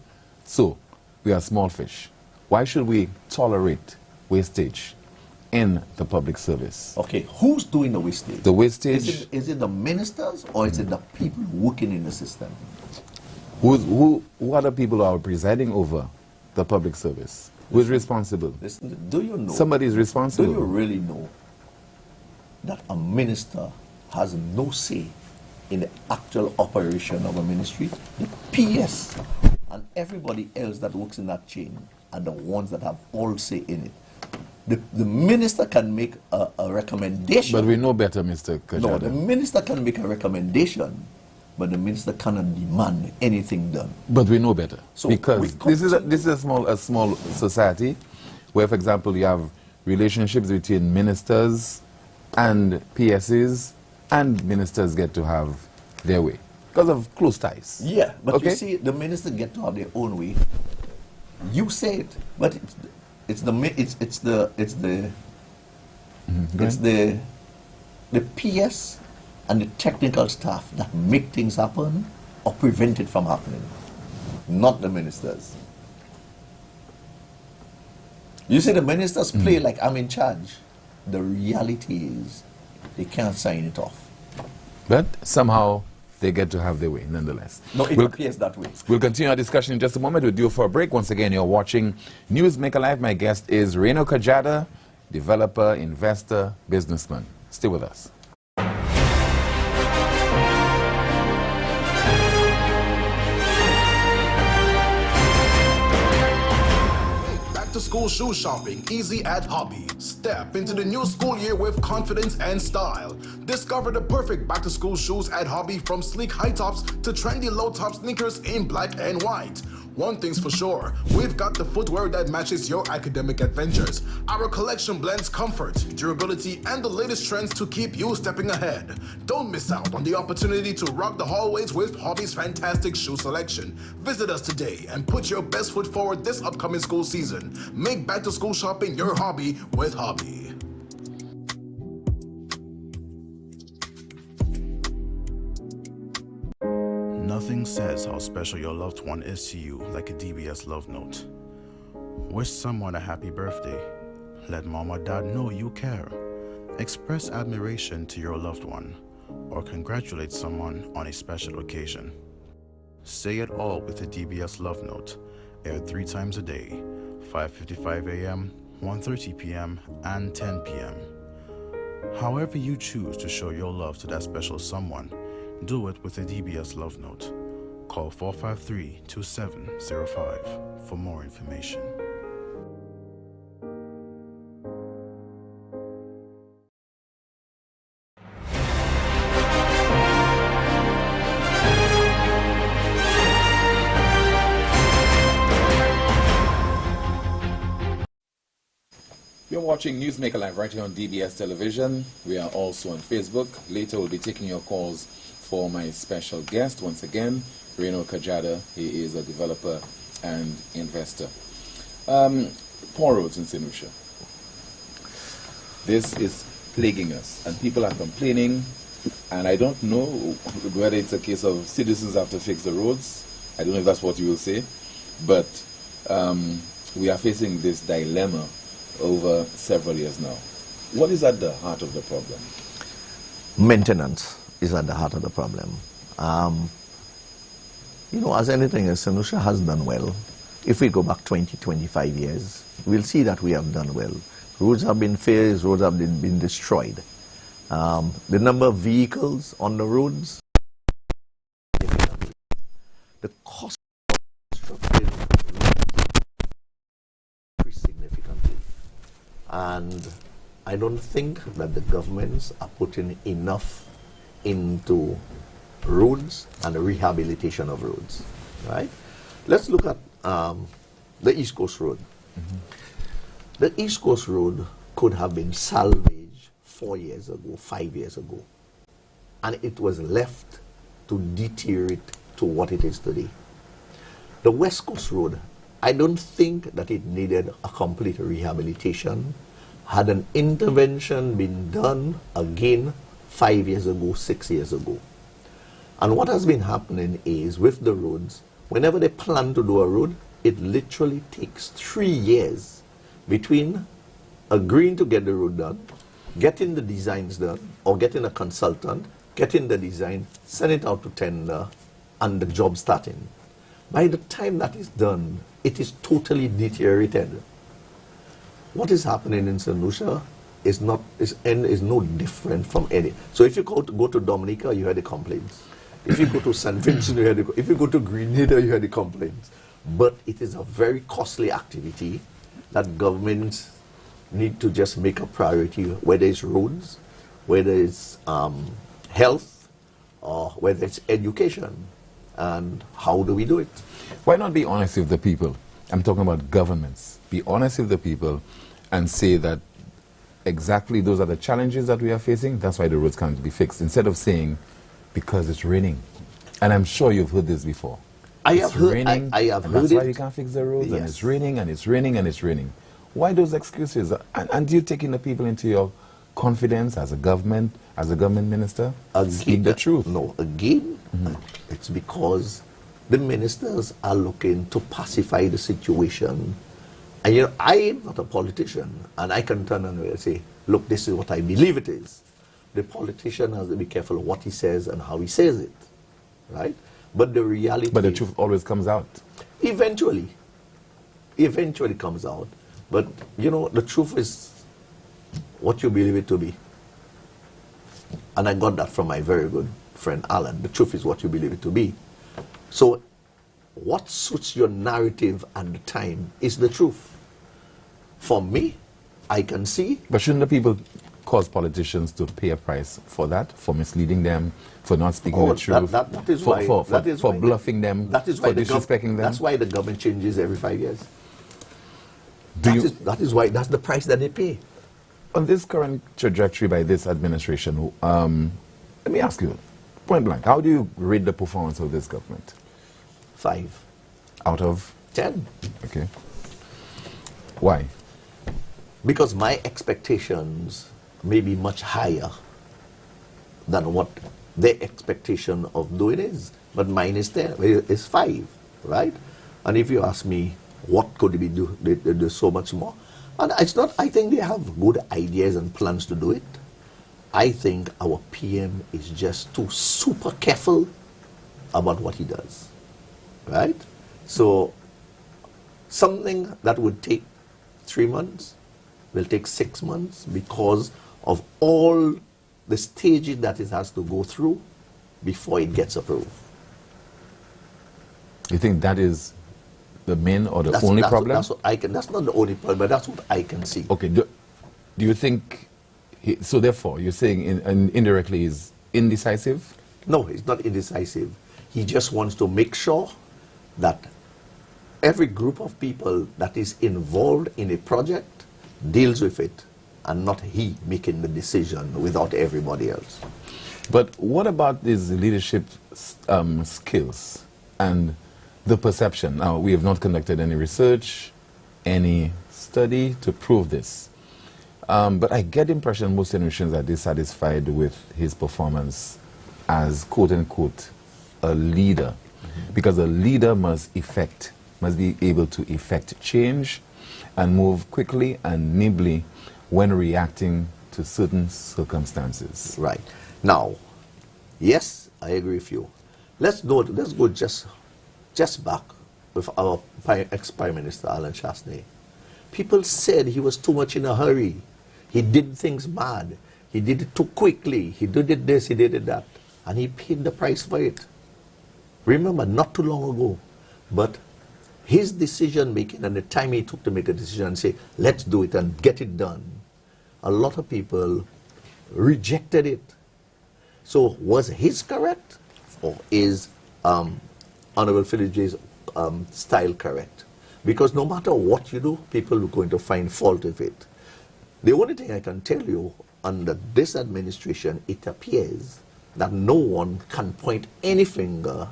Speaker 1: So, we are small fish. Why should we tolerate wastage in the public service?
Speaker 7: Okay, who's doing the wastage?
Speaker 1: The wastage...
Speaker 7: Is it the ministers or is it the people working in the system?
Speaker 1: Who are the people who are presiding over the public service? Who is responsible?
Speaker 7: Listen, do you know?
Speaker 1: Somebody is responsible.
Speaker 7: Do you really know that a minister has no say in the actual operation of a ministry? The PS and everybody else that works in that chain are the ones that have all say in it. The minister can make a recommendation.
Speaker 1: But we know better, Mr. Kajada.
Speaker 7: No, the minister can make a recommendation, but the minister cannot demand anything done.
Speaker 1: But we know better,
Speaker 7: So
Speaker 1: because
Speaker 7: we
Speaker 1: this is a small society where, for example, you have relationships between ministers and PSs, and ministers get to have their way because of close ties.
Speaker 7: Yeah, but
Speaker 1: Okay.
Speaker 7: you see, the minister get to have their own way. You say it, but it's the PS and the technical staff that make things happen or prevent it from happening, not the ministers. You say the ministers play like I'm in charge. The reality is they can't sign it off.
Speaker 1: But somehow they get to have their way, nonetheless.
Speaker 7: No, it appears that way.
Speaker 1: We'll continue our discussion in just a moment. We'll do for a break. Once again, you're watching Newsmaker Live. My guest is Reno Kajada, developer, investor, businessman. Stay with us.
Speaker 8: Back to school shoe shopping, easy at Hobby. Step into the new school year with confidence and style. Discover the perfect back to school shoes at Hobby, from sleek high tops to trendy low top sneakers in black and white. One thing's for sure, we've got the footwear that matches your academic adventures. Our collection blends comfort, durability, and the latest trends to keep you stepping ahead. Don't miss out on the opportunity to rock the hallways with Hobby's fantastic shoe selection. Visit us today and put your best foot forward this upcoming school season. Make back to school shopping your hobby with Hobby.
Speaker 9: Nothing says how special your loved one is to you like a DBS Love Note. Wish someone a happy birthday. Let mom or dad know you care. Express admiration to your loved one, or congratulate someone on a special occasion. Say it all with a DBS Love Note, aired 3 times a day, 5:55 a.m., 1:30 p.m., and 10 p.m. However you choose to show your love to that special someone, do it with a DBS Love Note. Call 453-2705 for more information.
Speaker 1: You're watching Newsmaker Live right here on DBS Television. We are also on Facebook. Later we'll be taking your calls for my special guest. Once again, Reno Kajada. He is a developer and investor. Poor roads in St. Lucia. This is plaguing us, and people are complaining, and I don't know whether it's a case of citizens have to fix the roads. I don't know if that's what you will say, but we are facing this dilemma over several years now. What is at the heart of the problem?
Speaker 7: Maintenance is at the heart of the problem. You know, as anything else, St. Lucia has done well. If we go back 20, 25 years, we'll see that we have done well. Roads have been fixed, roads have been destroyed. The number of vehicles on the roads, the cost of constructing increased significantly. And I don't think that the governments are putting enough into roads and the rehabilitation of roads, right? Let's look at the East Coast Road. The East Coast Road could have been salvaged 4 years ago, 5 years ago, and it was left to deteriorate to what it is today. The West Coast Road, I don't think that it needed a complete rehabilitation. Had an intervention been done again 5 years ago, 6 years ago. And what has been happening is, with the roads, whenever they plan to do a road, it literally takes 3 years between agreeing to get the road done, getting the designs done, or getting a consultant, getting the design, send it out to tender, and the job starting. By the time that is done, it is totally deteriorated. What is happening in St. Lucia is no different from any. So if you go to Dominica, you hear the complaints. If you go to St. Vincent, you hear the, if you go to Grenada, you hear the complaints. But it is a very costly activity that governments need to just make a priority, whether it's roads, whether it's health, or whether it's education, and how do we do it?
Speaker 1: Why not be honest with the people? I'm talking about governments. Be honest with the people and say that exactly those are the challenges that we are facing. That's why the roads can't be fixed. Instead of saying, because it's raining. And I'm sure you've heard this before.
Speaker 7: I have heard it.
Speaker 1: That's why we can't fix the roads.
Speaker 7: Yes.
Speaker 1: And it's raining, and it's raining, and it's raining. Why those excuses? And you're taking the people into your confidence as a government minister? Speak the truth.
Speaker 7: No, again, it's because the ministers are looking to pacify the situation. And you know, I am not a politician, and I can turn and say, look, this is what I believe it is. The politician has to be careful of what he says and how he says it, right? But the reality...
Speaker 1: But the truth always comes out.
Speaker 7: Eventually comes out. But, you know, the truth is what you believe it to be. And I got that from my very good friend Alan. The truth is what you believe it to be. So what suits your narrative at the time is the truth. For me, I can see...
Speaker 1: But shouldn't the people cause politicians to pay a price for that, for misleading them, for not speaking the truth,
Speaker 7: that is why,
Speaker 1: for bluffing them,
Speaker 7: that is why
Speaker 1: for disrespecting them?
Speaker 7: That's why the government changes every 5 years. That is why, that's the price that they pay.
Speaker 1: On this current trajectory by this administration, let me ask you, point blank, how do you rate the performance of this government?
Speaker 7: 5.
Speaker 1: Out of?
Speaker 7: 10.
Speaker 1: Okay. Why?
Speaker 7: Because my expectations may be much higher than what their expectation of doing is. But mine is 10, is 5, right? And if you ask me, what could we do? They do so much more. And it's not, I think they have good ideas and plans to do it. I think our PM is just too super careful about what he does, right? So something that would take 3 months will take 6 months because of all the stages that it has to go through before it gets approved.
Speaker 1: You think that is the main or the only problem?
Speaker 7: That's what I can. That's not the only problem, but that's what I can see.
Speaker 1: Okay. Do you think? So therefore, you're saying indirectly he's indecisive?
Speaker 7: No, he's not indecisive. He just wants to make sure that every group of people that is involved in a project deals with it, and not he making the decision without everybody else.
Speaker 1: But what about his leadership skills and the perception? Now, we have not conducted any research, any study to prove this. But I get the impression most Indonesians are dissatisfied with his performance as, quote-unquote, a leader. Because a leader must be able to effect change and move quickly and nimbly when reacting to certain circumstances.
Speaker 7: Right. Now, yes, I agree with you. Let's go just back with our ex-Prime Minister, Alan Shasney. People said he was too much in a hurry. He did things mad. He did it too quickly. He did it this, he did it that. And he paid the price for it. Remember, not too long ago. But his decision making and the time he took to make a decision and say, let's do it and get it done, a lot of people rejected it. So was his correct, or is Honorable Philip J's style correct? Because no matter what you do, people are going to find fault with it. The only thing I can tell you, under this administration, it appears that no one can point any finger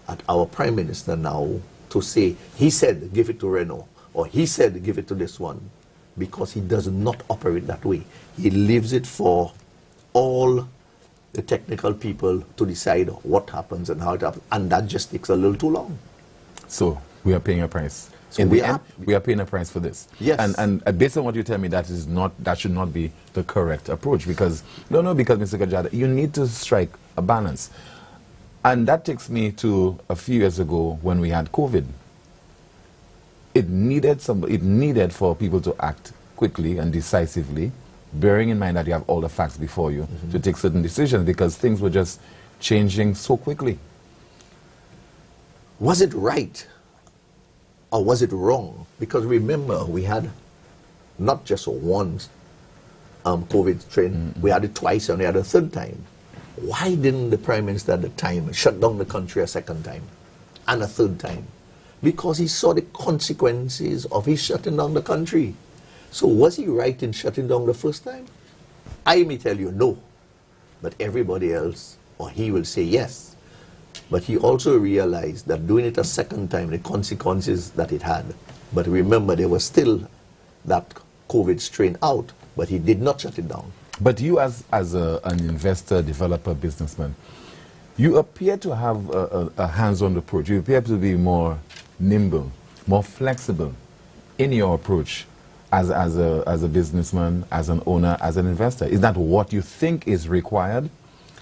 Speaker 7: at our Prime Minister now to say, he said, give it to Renault, or he said, give it to this one, because he does not operate that way. He leaves it for all the technical people to decide what happens and how it happens, and that just takes a little too long.
Speaker 1: So we are paying a price.
Speaker 7: So
Speaker 1: we are paying a price for this.
Speaker 7: Yes.
Speaker 1: And based on what you tell me, that should not be the correct approach, because Mr. Kajada, you need to strike a balance. And that takes me to a few years ago when we had COVID. It needed for people to act quickly and decisively, bearing in mind that you have all the facts before you to take certain decisions, because things were just changing so quickly.
Speaker 7: Was it right or was it wrong? Because remember, we had not just one COVID strain, we had it twice and we had a third time. Why didn't the Prime Minister at the time shut down the country a second time and a third time? Because he saw the consequences of his shutting down the country. So was he right in shutting down the first time? I may tell you no, but everybody else, or he will say yes. But he also realized that doing it a second time, the consequences that it had. But remember, there was still that COVID strain out, but he did not shut it down.
Speaker 1: But you as an investor, developer, businessman, you appear to have a hands-on approach. You appear to be more nimble, more flexible in your approach as a businessman, as an owner, as an investor. Is that what you think is required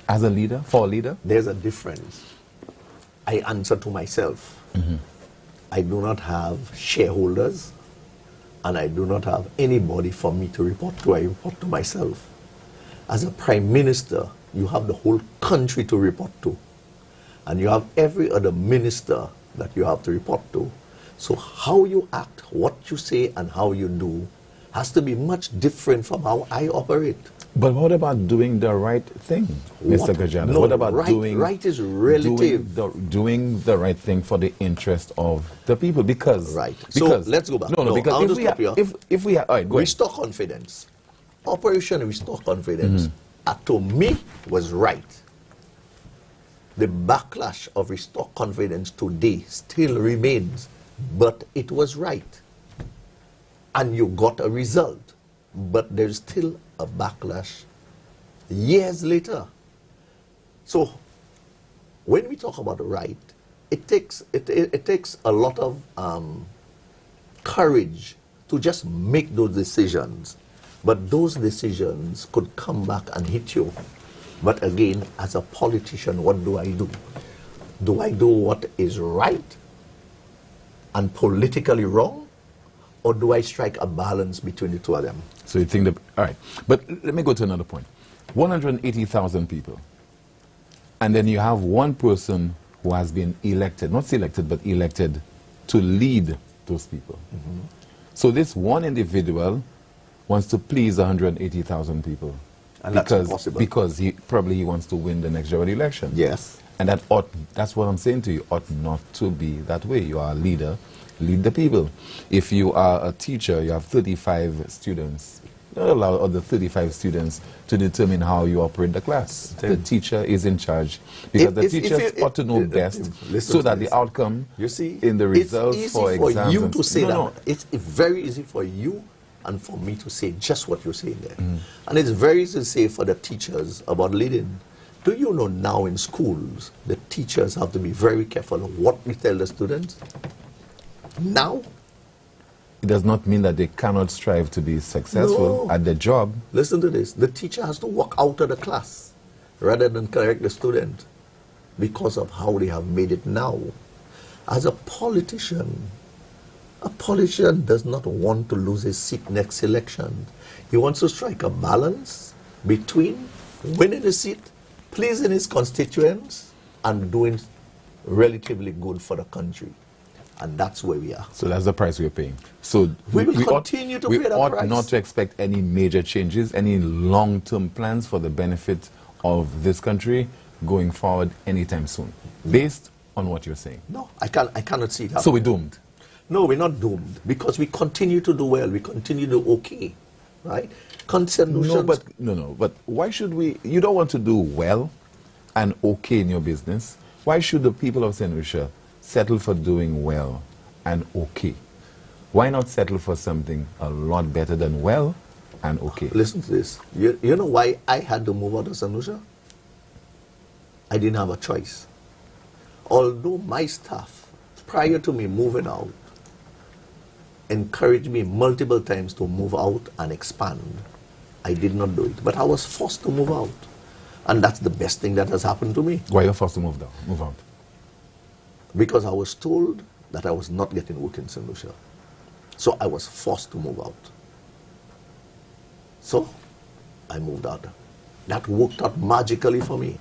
Speaker 1: as a leader, for a leader?
Speaker 7: There's a difference. I answer to myself. I do not have shareholders, and I do not have anybody for me to report to. I report to myself. As a Prime Minister, you have the whole country to report to. And you have every other minister that you have to report to. So how you act, what you say, and how you do has to be much different from how I operate.
Speaker 1: But what about doing the right thing, Mr. Gajana?
Speaker 7: No,
Speaker 1: what about
Speaker 7: right is relative.
Speaker 1: Doing the right thing for the interest of the people? Because
Speaker 7: so let's go back.
Speaker 1: Because if we all right, go
Speaker 7: restore confidence. Operation Restore Confidence, to me, was right. The backlash of Restore Confidence today still remains, but it was right. And you got a result, but there's still a backlash years later. So when we talk about right, it takes a lot of courage to just make those decisions. But those decisions could come back and hit you. But again, as a politician, what do I do? Do I do what is right and politically wrong? Or do I strike a balance between the two of them?
Speaker 1: So you think that, all right. But let me go to another point. 180,000 people. And then you have one person who has been elected, not selected, but elected to lead those people. So this one individual wants to please 180,000 people.
Speaker 7: And that's impossible.
Speaker 1: Because he wants to win the next general election.
Speaker 7: Yes.
Speaker 1: And that's what I'm saying to you, ought not to be that way. You are a leader, lead the people. If you are a teacher, you have 35 students. Don't allow other 35 students to determine how you operate the class. The teacher is in charge. Because the teachers ought to know best so that the outcome in the results for exams...
Speaker 7: It's easy for you to say that. It's very easy for you and for me to say just what you're saying there. And it's very easy to say for the teachers about leading. Do you know now in schools, the teachers have to be very careful of what we tell the students? Now?
Speaker 1: It does not mean that they cannot strive to be successful at their job.
Speaker 7: Listen to this. The teacher has to walk out of the class rather than correct the student because of how they have made it now. As a politician does not want to lose his seat next election. He wants to strike a balance between winning the seat, pleasing his constituents, and doing relatively good for the country. And that's where we are.
Speaker 1: So that's the price we're paying. So
Speaker 7: we will continue to pay that price. We ought
Speaker 1: not to expect any major changes, any long-term plans for the benefit of this country going forward anytime soon, based on what you're saying.
Speaker 7: No, I cannot see that.
Speaker 1: So we're doomed.
Speaker 7: No, we're not doomed because we continue to do well. We continue to do okay, right? But
Speaker 1: why should we? You don't want to do well and okay in your business. Why should the people of St. Lucia settle for doing well and okay? Why not settle for something a lot better than well and okay?
Speaker 7: Listen to this. You know why I had to move out of St. Lucia? I didn't have a choice. Although my staff, prior to me moving out, encouraged me multiple times to move out and expand, I did not do it. But I was forced to move out. And that's the best thing that has happened to me.
Speaker 1: Why are you forced to move out?
Speaker 7: Because I was told that I was not getting work in St. Lucia. So I was forced to move out. So I moved out. That worked out magically for me.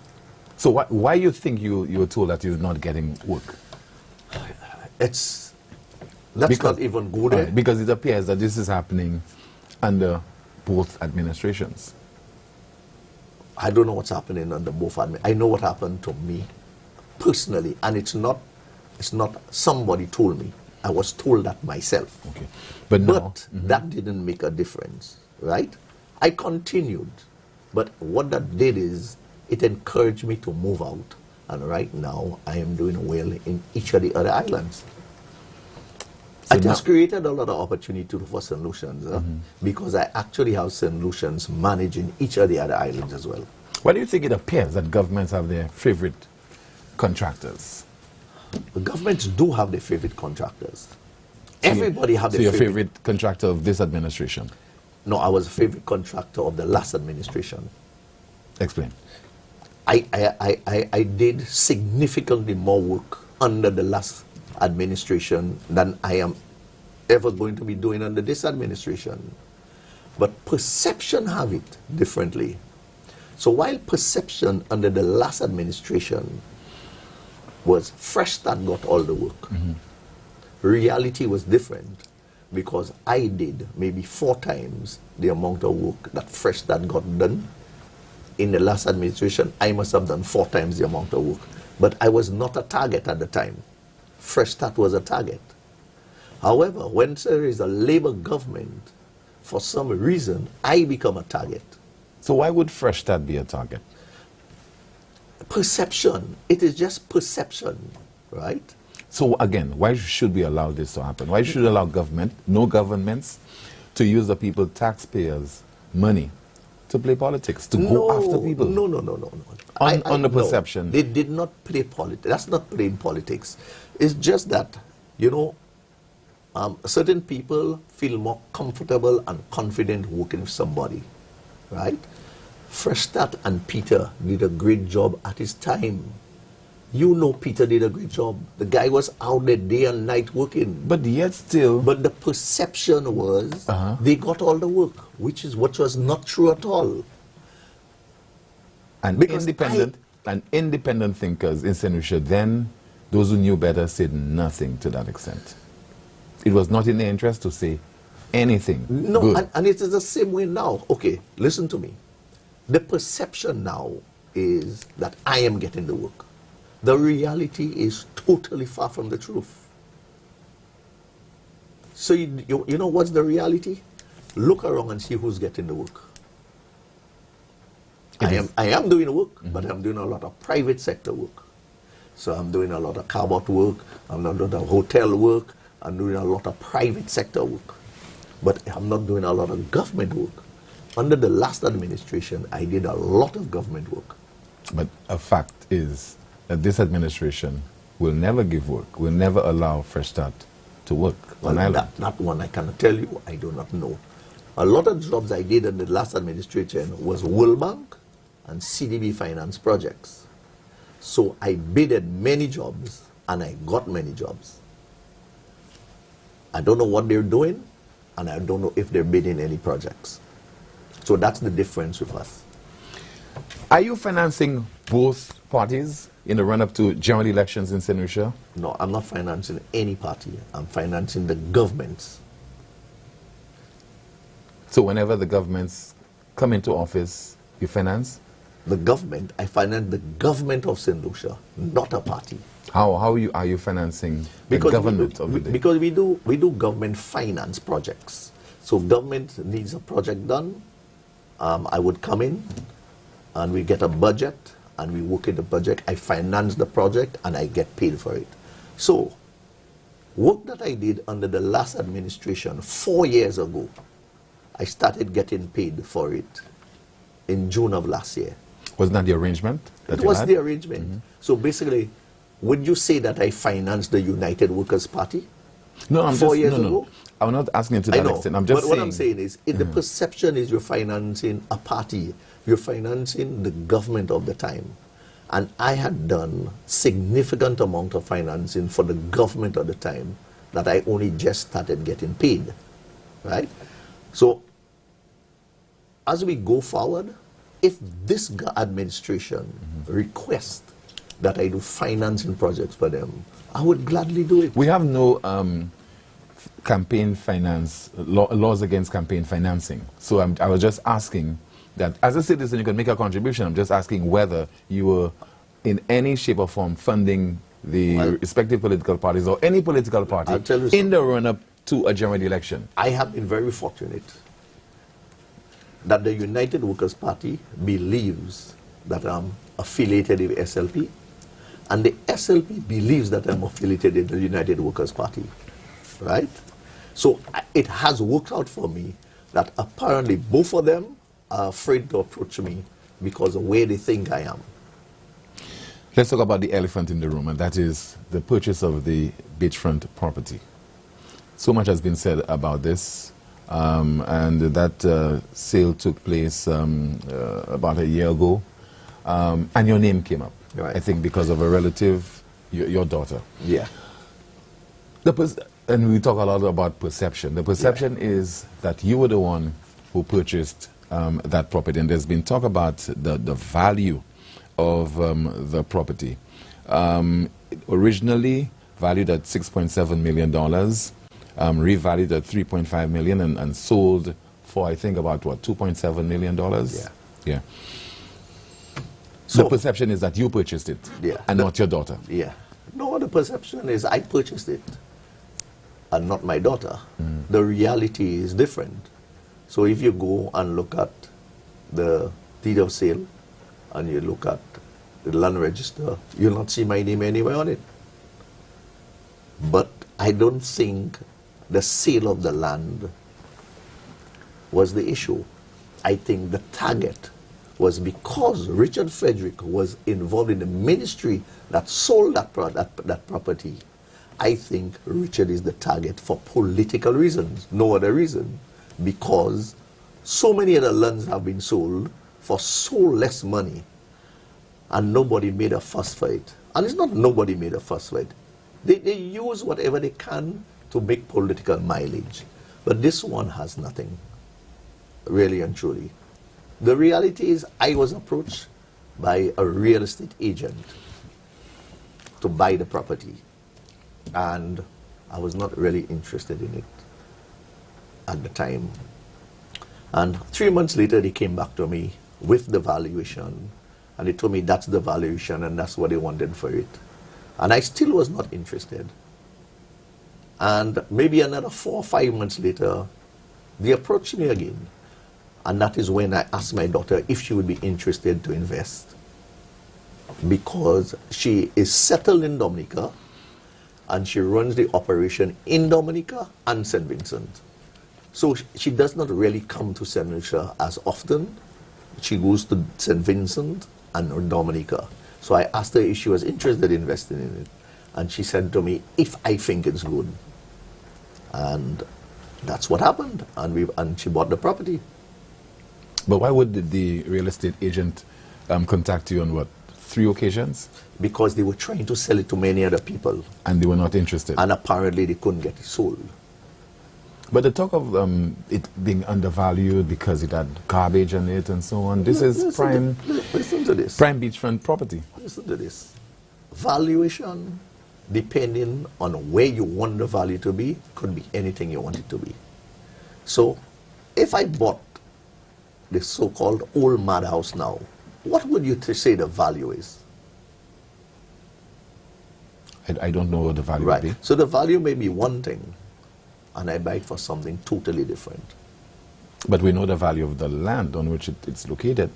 Speaker 1: So why you think you were told that you're not getting work?
Speaker 7: That's not even good. Eh?
Speaker 1: Because it appears that this is happening under both administrations.
Speaker 7: I don't know what's happening under both admin. I know what happened to me personally, and it's not somebody told me. I was told that myself.
Speaker 1: Okay. But
Speaker 7: that didn't make a difference, right? I continued. But what that did is it encouraged me to move out. And right now, I am doing well in each of the other islands.
Speaker 1: So
Speaker 7: I just created a lot of opportunity for St. Lucians because I actually have St. Lucians managing each of the other islands as well.
Speaker 1: Why do you think it appears that governments have their favorite contractors?
Speaker 7: The governments do have their favorite contractors. Everybody have their
Speaker 1: your favorite contractor of this administration?
Speaker 7: No, I was a favorite contractor of the last administration.
Speaker 1: Explain.
Speaker 7: I did significantly more work under the last administration than I am ever going to be doing under this administration. But perception have it differently. So while perception under the last administration was Fresh Start got all the work, reality was different because I did maybe 4 times the amount of work that Fresh Start got done. In the last administration, I must have done 4 times the amount of work. But I was not a target at the time. Fresh Start was a target. However, when there is a Labour government, for some reason, I become a target.
Speaker 1: So why would Fresh Start be a target?
Speaker 7: Perception. It is just perception, right?
Speaker 1: So again, why should we allow this to happen? Why should we allow governments, to use the people, taxpayers' money to play politics, to go after people?
Speaker 7: No.
Speaker 1: On the perception.
Speaker 7: No, they did not play politics. That's not playing politics. It's just that, certain people feel more comfortable and confident working with somebody, right? Fresh Start and Peter did a great job at his time. Peter did a great job. The guy was out there day and night working.
Speaker 1: But yet still...
Speaker 7: But the perception was they got all the work, which was not true at all.
Speaker 1: And independent thinkers in St. Lucia, then those who knew better said nothing to that extent. It was not in their interest to say anything.
Speaker 7: No, and it is the same way now. Okay, listen to me. The perception now is that I am getting the work. The reality is totally far from the truth. So you know what's the reality? Look around and see who's getting the work. I am doing work, but I'm doing a lot of private sector work. So I'm doing a lot of carbot work, I'm not doing hotel work, I'm doing a lot of private sector work. But I'm not doing a lot of government work. Under the last administration, I did a lot of government work.
Speaker 1: But a fact is that this administration will never give work, will never allow Fresh Start to work on island.
Speaker 7: That one I cannot tell you, I do not know. A lot of jobs I did in the last administration was World Bank and CDB finance projects. So I bidded many jobs and I got many jobs. I don't know what they're doing and I don't know if they're bidding any projects. So that's the difference with us.
Speaker 1: Are you financing both parties in the run-up to general elections in St. Lucia?
Speaker 7: No, I'm not financing any party. I'm financing the governments.
Speaker 1: So whenever the governments come into office, you finance?
Speaker 7: The government, I finance the government of St. Lucia, not a party.
Speaker 1: How are you financing the government of the day?
Speaker 7: Because we do government finance projects. So government needs a project done. I would come in and we get a budget and we work in the budget. I finance the project and I get paid for it. So work that I did under the last administration 4 years ago, I started getting paid for it in June of last year.
Speaker 1: Wasn't that the arrangement?
Speaker 7: It was the arrangement. So basically, would you say that I financed the United Workers' Party?
Speaker 1: No, I'm
Speaker 7: 4 years ago?
Speaker 1: No. I'm not asking you to that extent. I'm just saying.
Speaker 7: What I'm saying is, the perception is you're financing a party. You're financing the government of the time. And I had done significant amount of financing for the government of the time that I only just started getting paid, right? So as we go forward, if this administration requests that I do financing projects for them, I would gladly do it.
Speaker 1: We have no campaign finance, laws against campaign financing. So I was just asking that as a citizen you can make a contribution. I'm just asking whether you were in any shape or form funding the respective political parties or any political party in the run-up to a general election.
Speaker 7: I have been very fortunate that the United Workers' Party believes that I'm affiliated with SLP, and the SLP believes that I'm affiliated with the United Workers' Party, right? So it has worked out for me that apparently both of them are afraid to approach me because of where they think I am.
Speaker 1: Let's talk about the elephant in the room, and that is the purchase of the beachfront property. So much has been said about this, and that sale took place about a year ago, and your name came up,
Speaker 7: right.
Speaker 1: I think because of a relative, your daughter.
Speaker 7: Yeah.
Speaker 1: And we talk a lot about perception. The perception is that you were the one who purchased that property, and there's been talk about the value of the property. Originally valued at $6.7 million, revalued at $3.5 million, and sold for, I think, about, what, $2.7 million?
Speaker 7: Yeah.
Speaker 1: Yeah.
Speaker 7: So,
Speaker 1: the perception is that you purchased it, and not your daughter.
Speaker 7: Yeah. No, the perception is I purchased it, and not my daughter. The reality is different. So if you go and look at the deed of sale, and you look at the land register, you'll not see my name anywhere on it. But I don't think the sale of the land was the issue. I think the target was because Richard Frederick was involved in the ministry that sold that property. I think Richard is the target for political reasons, no other reason, because so many other lands have been sold for so less money, and nobody made a fuss for it. And it's not nobody made a fuss for it. They use whatever they can to make political mileage. But this one has nothing, really and truly. The reality is I was approached by a real estate agent to buy the property, and I was not really interested in it at the time. And 3 months later, they came back to me with the valuation, and they told me that's the valuation and that's what they wanted for it. And I still was not interested. And maybe another 4 or 5 months later, they approached me again. And that is when I asked my daughter if she would be interested to invest, because she is settled in Dominica and she runs the operation in Dominica and St. Vincent. So she does not really come to St. Lucia as often. She goes to St. Vincent and Dominica. So I asked her if she was interested in investing in it. And she said to me, if I think it's good. And that's what happened. And she bought the property.
Speaker 1: But why would the real estate agent contact you on, what, 3 occasions?
Speaker 7: Because they were trying to sell it to many other people.
Speaker 1: And they were not interested?
Speaker 7: And apparently they couldn't get it sold.
Speaker 1: But the talk of it being undervalued because it had garbage on it and so on, this is prime,
Speaker 7: listen to this.
Speaker 1: Prime beachfront property.
Speaker 7: Listen to this. Valuation, depending on where you want the value to be, could be anything you want it to be. So if I bought the so-called old madhouse now, what would you say the value is?
Speaker 1: I don't know what the value
Speaker 7: would
Speaker 1: be.
Speaker 7: So the value may be one thing, and I buy it for something totally different.
Speaker 1: But we know the value of the land on which it's located.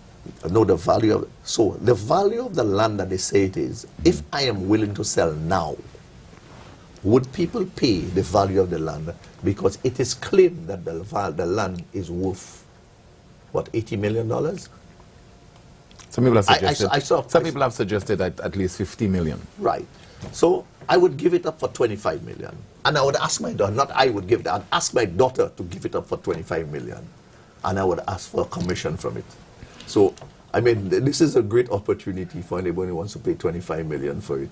Speaker 7: No, the value of, so the value of the land that they say it is, if I am willing to sell now, would people pay the value of the land? Because it is claimed that the land is worth, what, $80 million?
Speaker 1: Some people have suggested, some people have suggested at least $50 million.
Speaker 7: Right. So I would give it up for $25 million. And I would ask my daughter, not I would give it, I'd ask my daughter to give it up for $25 million. And I would ask for a commission from it. So, I mean, this is a great opportunity for anybody who wants to pay $25 million for it.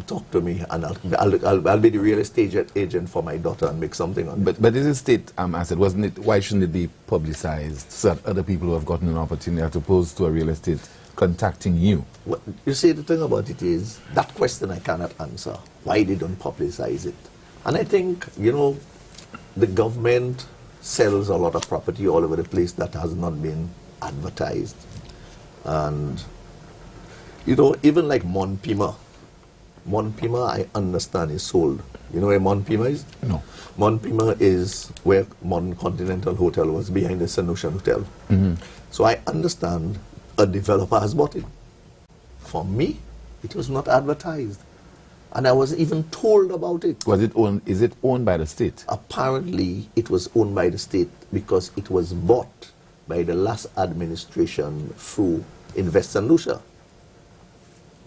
Speaker 7: Talk to me, and I'll be the real estate agent for my daughter and make something on it.
Speaker 1: But this is state asset, wasn't it? Why shouldn't it be publicized so that other people who have gotten an opportunity as opposed to a real estate contacting you?
Speaker 7: Well, you see, the thing about it is, that question I cannot answer, why they don't publicize it. And I think, you know, the government sells a lot of property all over the place that has not been advertised. And, you know, even like Mon Pima, I understand is sold. You know where Mon Pima is?
Speaker 1: No.
Speaker 7: Mon Pima is where Mon Continental Hotel was, behind the St. Lucia Hotel. So I understand a developer has bought it. For me, it was not advertised. And I was even told about it.
Speaker 1: Was it owned? Is it owned by the state?
Speaker 7: Apparently, it was owned by the state because it was bought by the last administration through Invest St. Lucia.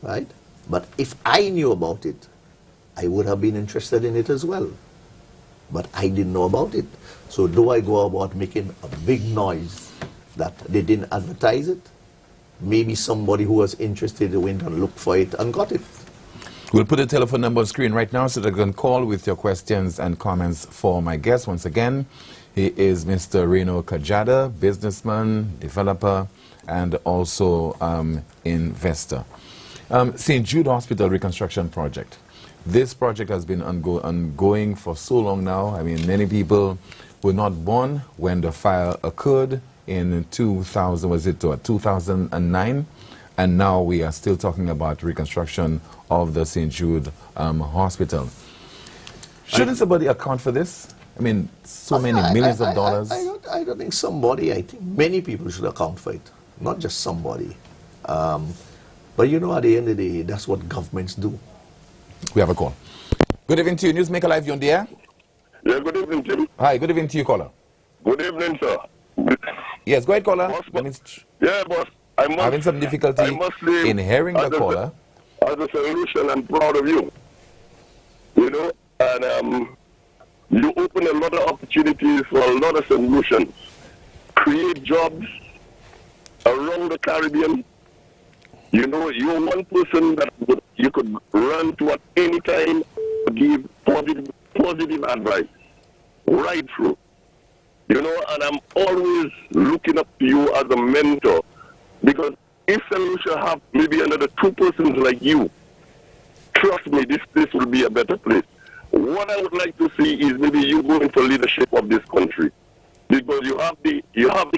Speaker 7: Right? But if I knew about it, I would have been interested in it as well. But I didn't know about it. So do I go about making a big noise that they didn't advertise it? Maybe somebody who was interested went and looked for it and got it.
Speaker 1: We'll put the telephone number on screen right now so that you can call with your questions and comments for my guest. Once again, he is Mr. Reno Kajada, businessman, developer, and also investor. St. Jude Hospital Reconstruction Project. This project has been ongoing for so long now. I mean, many people were not born when the fire occurred in 2009. And now we are still talking about reconstruction of the St. Jude Hospital. Shouldn't somebody account for this? I mean, so many millions of dollars.
Speaker 7: I don't think somebody. I think many people should account for it, not just somebody. But you know, at the end of the day, that's what governments do.
Speaker 1: We have a call. Good evening to you, Newsmaker Live. You on the air?
Speaker 10: Yeah, good evening, Tim.
Speaker 1: Hi, good evening to you, caller.
Speaker 10: Good evening, sir.
Speaker 1: Yes, go ahead, caller.
Speaker 10: Yeah, boss. I'm
Speaker 1: having some difficulty in hearing the caller.
Speaker 10: As a solution, I'm proud of you. You know, and you open a lot of opportunities for a lot of solutions. Create jobs around the Caribbean. You know, you're one person that you could run to at any time to give positive advice right through. You know, and I'm always looking up to you as a mentor. Because if St. Lucia have maybe another 2 persons like you, trust me, this place will be a better place. What I would like to see is maybe you go into leadership of this country. Because you have the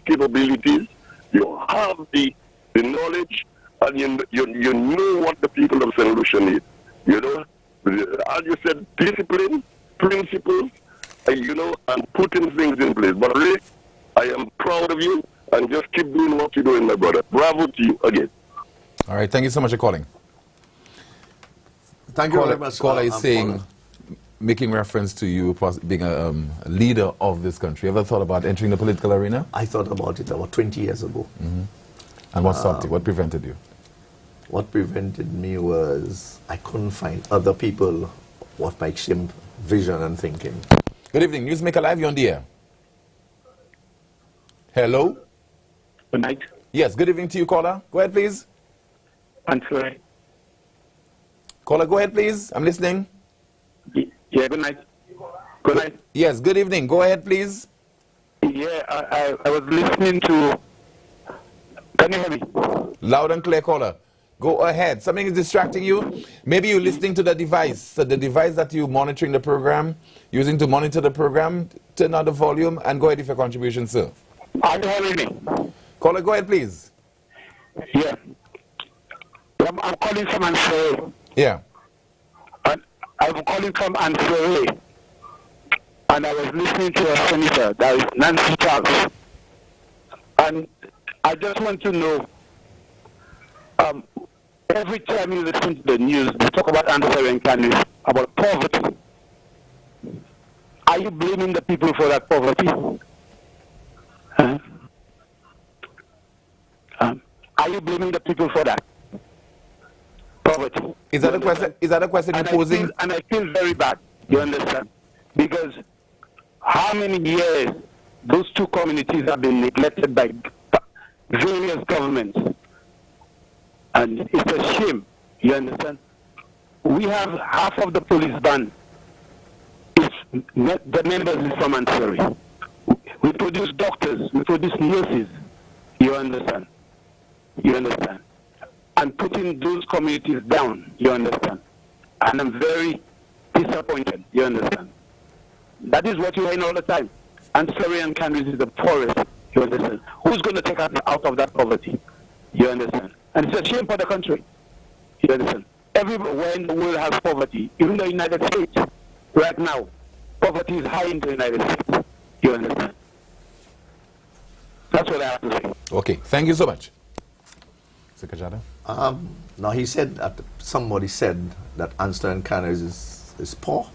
Speaker 10: capabilities, you have the knowledge, and you know what the people of St. Lucia need. You know, as you said, discipline, principles, you know, and putting things in place. But really, I am proud of you. And just keep doing what you're doing, my brother. Bravo to you again.
Speaker 1: All right, thank you so much for calling.
Speaker 7: Thank you very much.
Speaker 1: Caller is saying, making reference to you being a leader of this country. Ever thought about entering the political arena?
Speaker 7: I thought about it about 20 years ago.
Speaker 1: And what stopped you? What prevented you?
Speaker 7: What prevented me was I couldn't find other people with my same vision and thinking.
Speaker 1: Good evening. Newsmaker Live, you're on the air. Hello?
Speaker 11: Good night.
Speaker 1: Yes, good evening to you, caller. Go ahead, please.
Speaker 11: I'm sorry.
Speaker 1: Caller, go ahead, please. I'm listening.
Speaker 11: Yeah, good night. Good night.
Speaker 1: Yes, good evening. Go ahead, please.
Speaker 11: Yeah, I was listening to... Can you hear me?
Speaker 1: Loud and clear, caller. Go ahead. Something is distracting you. Maybe you're listening to the device. So the device that you're monitoring the program, using to monitor the program, turn on the volume and go ahead with your contribution, sir.
Speaker 11: Are you hearing me?
Speaker 1: Caller, go ahead, please.
Speaker 11: Yeah. I'm calling from Ansari.
Speaker 1: Yeah.
Speaker 11: I'm calling from Ansari. And I was listening to a senator, that is Nancy Charles. And I just want to know, every time you listen to the news, they talk about Ansari and Candice, about poverty. Are you blaming the people for that poverty? Huh? Are you blaming the people for that? Poverty.
Speaker 1: Is that a question? Is that a question you're posing?
Speaker 11: And I feel very bad. You understand? Because how many years those two communities have been neglected by various governments, and it's a shame. You understand? We have half of the police band. The members is from Ansari. We produce doctors. We produce nurses. You understand? You understand? And putting those communities down, you understand? And I'm very disappointed, you understand? That is what you hear all the time. Ansari and Candice is the poorest You understand? Who's going to take us out of that poverty? You understand? And it's a shame for the country. You understand? Everywhere in the world has poverty. Even the United States, right now, poverty is high in the United States. You understand? That's what I have to say.
Speaker 1: Okay, thank you so much. Mr. Kajada?
Speaker 7: Now, he said that somebody said that Ansler and Canneries is poor.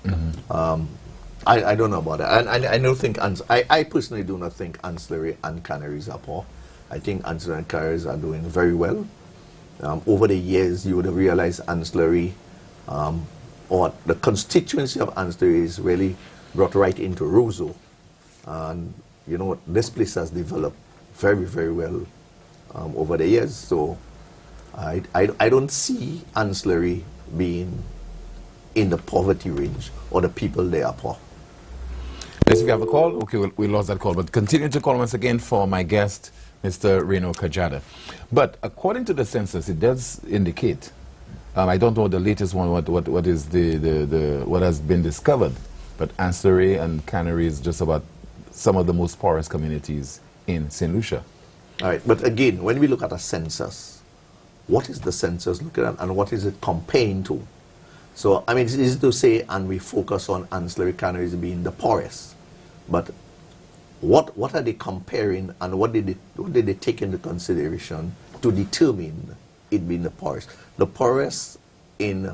Speaker 7: I don't know about that. I don't think I personally do not think Ancillary and Canneries are poor. I think Ancillary and Canneries are doing very well. Over the years, you would have realized Ancillary, or the constituency of Ancillary is really brought right into Roseau. And you know, this place has developed very, very well over the years. So I don't see Ancillary being in the poverty range or the people there are poor.
Speaker 1: Yes, if you have a call, okay, we lost that call, but continue to call once again for my guest, Mr. Reno Kajada. But according to the census, it does indicate, I don't know the latest one, what is what has been discovered, but Ancillary and Cannery is just about some of the most poorest communities in St. Lucia.
Speaker 7: All right, but again, when we look at a census, what is the census looking at and what is it comparing to? So, I mean, it's easy to say, and we focus on Ancillary Canneries being the poorest. But what are they comparing, and what did they take into consideration to determine it being the poorest? The poorest in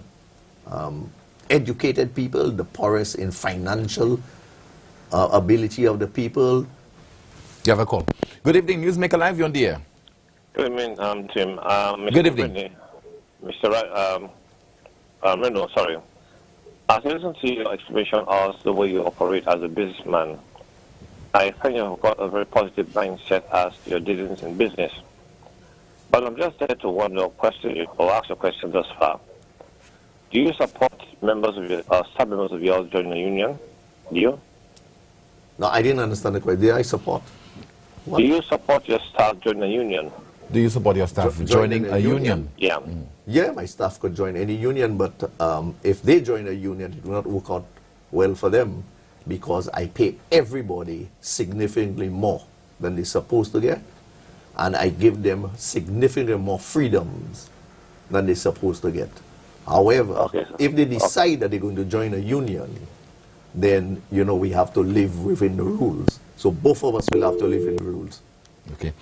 Speaker 7: educated people, the poorest in financial ability of the people.
Speaker 1: You have a call. Good evening, Newsmaker Live, you're on the air.
Speaker 12: Good evening, Tim. Mr.
Speaker 1: Good evening.
Speaker 12: Whitney, Mr. Reno, sorry. As I listen to your explanation as the way you operate as a businessman, I think you've got a very positive mindset as to your dealings in business. But I'm just there to wonder, question you, or ask a question thus far. Do you support members of your, staff members of yours joining the union? Do you?
Speaker 7: No, I didn't understand the question. Did I support? What?
Speaker 12: Do you support your staff joining the union?
Speaker 1: Do you support your staff joining a union?
Speaker 12: Yeah.
Speaker 7: Yeah, my staff could join any union, but if they join a union, it will not work out well for them because I pay everybody significantly more than they're supposed to get, and I give them significantly more freedoms than they're supposed to get. However, if they decide that they're going to join a union, then, you know, we have to live within the rules. So both of us will have to live in the rules.
Speaker 1: Okay.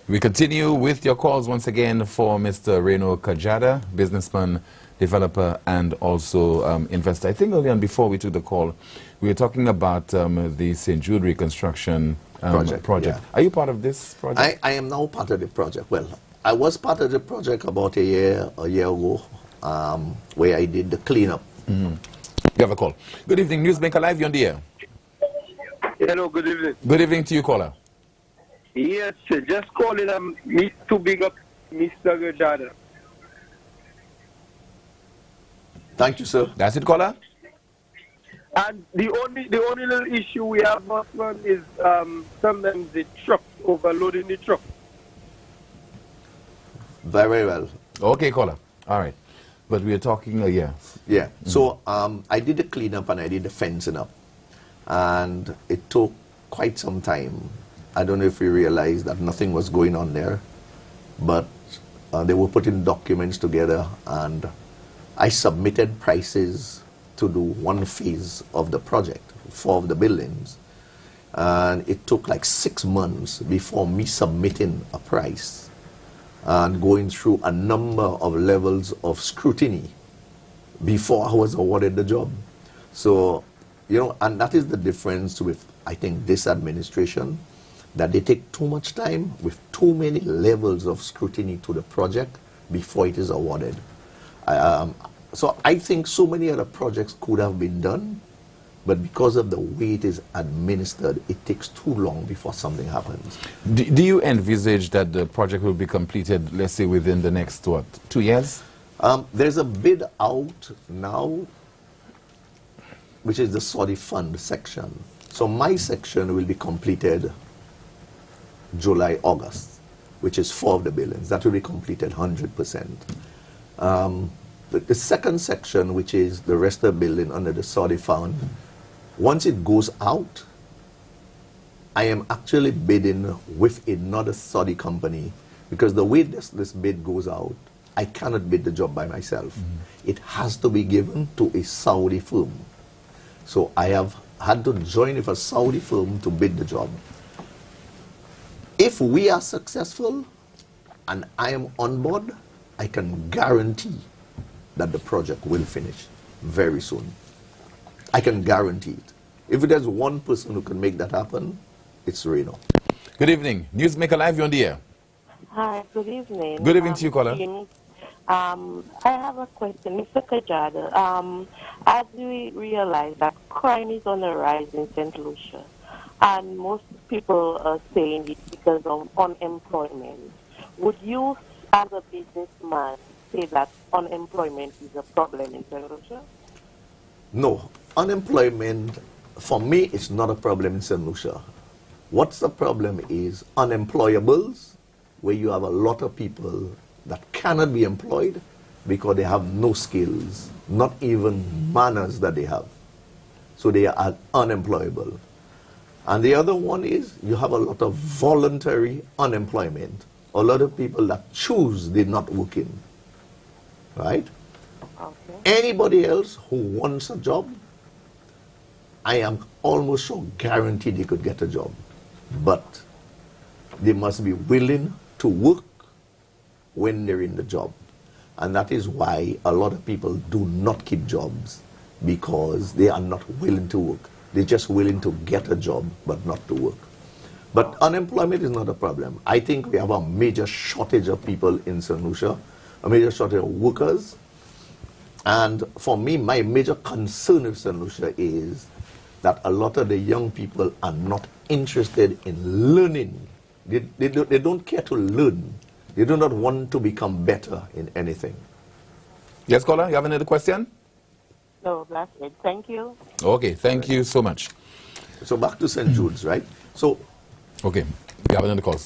Speaker 1: We continue with your calls once again for Mr. Reno Kajada, businessman, developer, and also investor. I think earlier on, before we took the call, we were talking about the St. Jude reconstruction project.
Speaker 7: Yeah.
Speaker 1: Are you part of this project?
Speaker 7: I am now part of the project. Well, I was part of the project about a year ago, where I did the cleanup.
Speaker 1: You have a call. Good evening, Newsmaker Live, you're on the air.
Speaker 13: Hello, good evening.
Speaker 1: Good evening to you, caller.
Speaker 13: Yes, sir. Just calling me to big up Mr. Kajada.
Speaker 7: Thank you, sir.
Speaker 1: That's it, caller.
Speaker 13: And the only little issue we have, Bossman, is sometimes the truck overloading the truck.
Speaker 7: Very well.
Speaker 1: Okay, caller. All right. But we are talking a year.
Speaker 7: Yeah. So I did the cleanup and I did the fencing up. And it took quite some time. I don't know if you realize that nothing was going on there. But they were putting documents together and I submitted prices to do one phase of the project, 4 of the buildings. And it took like 6 months before me submitting a price and going through a number of levels of scrutiny before I was awarded the job. So, you know, and that is the difference with, I think, this administration, that they take too much time with too many levels of scrutiny to the project before it is awarded. So I think so many other projects could have been done, but because of the way it is administered, it takes too long before something happens.
Speaker 1: Do you envisage that the project will be completed, let's say, within the next, 2 years?
Speaker 7: There's a bid out now, which is the Saudi Fund section. So my section will be completed July, August, which is 4 of the buildings. That will be completed 100%. The second section, which is the rest of the building under the Saudi Fund, once it goes out I am actually bidding with another Saudi company because the way this bid goes out, I cannot bid the job by myself. It has to be given to a Saudi firm. So I have had to join with a Saudi firm to bid the job. If we are successful and I am on board, I can guarantee that the project will finish very soon. I can guarantee it. If there's one person who can make that happen, it's Reno.
Speaker 1: Good evening. Newsmaker Live, you're on the air.
Speaker 14: Hi, good evening.
Speaker 1: Good evening to you, caller.
Speaker 14: I have a question. Mr. Kajada, as we realize that crime is on the rise in St. Lucia, and most people are saying it because of unemployment, would you, as a businessman, say that unemployment is a problem in St. Lucia?
Speaker 7: No, unemployment, for me, is not a problem in St. Lucia. What's the problem is unemployables, where you have a lot of people that cannot be employed because they have no skills, not even manners that they have. So they are unemployable. And the other one is you have a lot of voluntary unemployment. A lot of people that choose they're not working. Right?
Speaker 14: Okay.
Speaker 7: Anybody else who wants a job, I am almost sure guaranteed they could get a job. But they must be willing to work when they're in the job. And that is why a lot of people do not keep jobs, because they are not willing to work. They're just willing to get a job, but not to work. But unemployment is not a problem. I think we have a major shortage of people in St. Lucia, a major shortage of workers. And for me, my major concern with St. Lucia is that a lot of the young people are not interested in learning. They don't care to learn. They do not want to become better in anything.
Speaker 1: Yes, caller, you have another question?
Speaker 14: No, that's it. Thank you.
Speaker 1: Okay, thank you so much.
Speaker 7: So back to St. Jude's, right? So,
Speaker 1: okay, we have another call.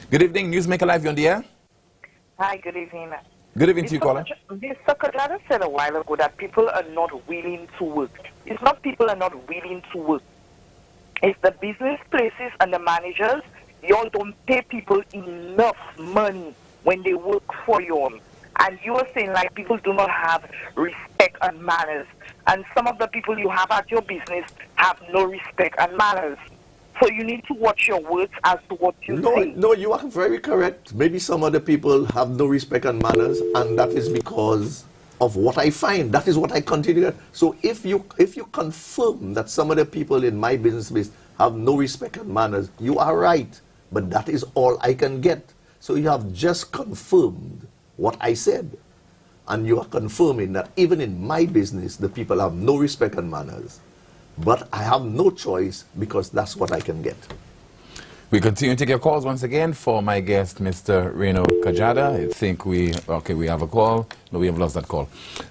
Speaker 1: Good evening, Newsmaker Live, you're on the air.
Speaker 15: Hi, good evening.
Speaker 1: Good evening to you, caller.
Speaker 15: Mr. Kajada said a while ago that people are not willing to work. It's not people are not willing to work. It's the business places and the managers. Y'all don't pay people enough money when they work for you. And you are saying like people do not have respect and manners. And some of the people you have at your business have no respect and manners. So you need to watch your words as to what you say.
Speaker 7: No, you are very correct. Maybe some other people have no respect and manners, and that is because of what I find. That is what I continue. So if you confirm that some of the people in my business space have no respect and manners, you are right. But that is all I can get. So you have just confirmed what I said. And you are confirming that even in my business, the people have no respect and manners. But I have no choice because that's what I can get.
Speaker 1: We continue to take your calls once again for my guest, Mr. Reno Kajada. I think we have a call. No, we have lost that call.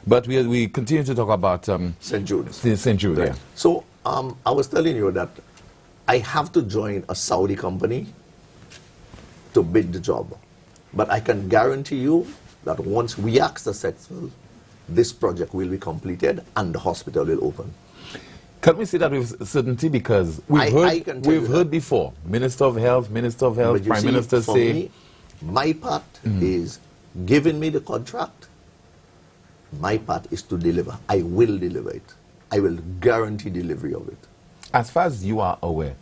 Speaker 1: But we continue to talk about
Speaker 7: St. Jude's.
Speaker 1: St. Jude,
Speaker 7: Right.
Speaker 1: yeah.
Speaker 7: So I was telling you that I have to join a Saudi company to bid the job. But I can guarantee you that once we are successful, this project will be completed and the hospital will open.
Speaker 1: Can we say that with certainty? Because we've heard before, Minister of Health, Prime Minister
Speaker 7: for
Speaker 1: say...
Speaker 7: me, my part is giving me the contract. My part is to deliver. I will deliver it. I will guarantee delivery of it.
Speaker 1: As far as you are aware,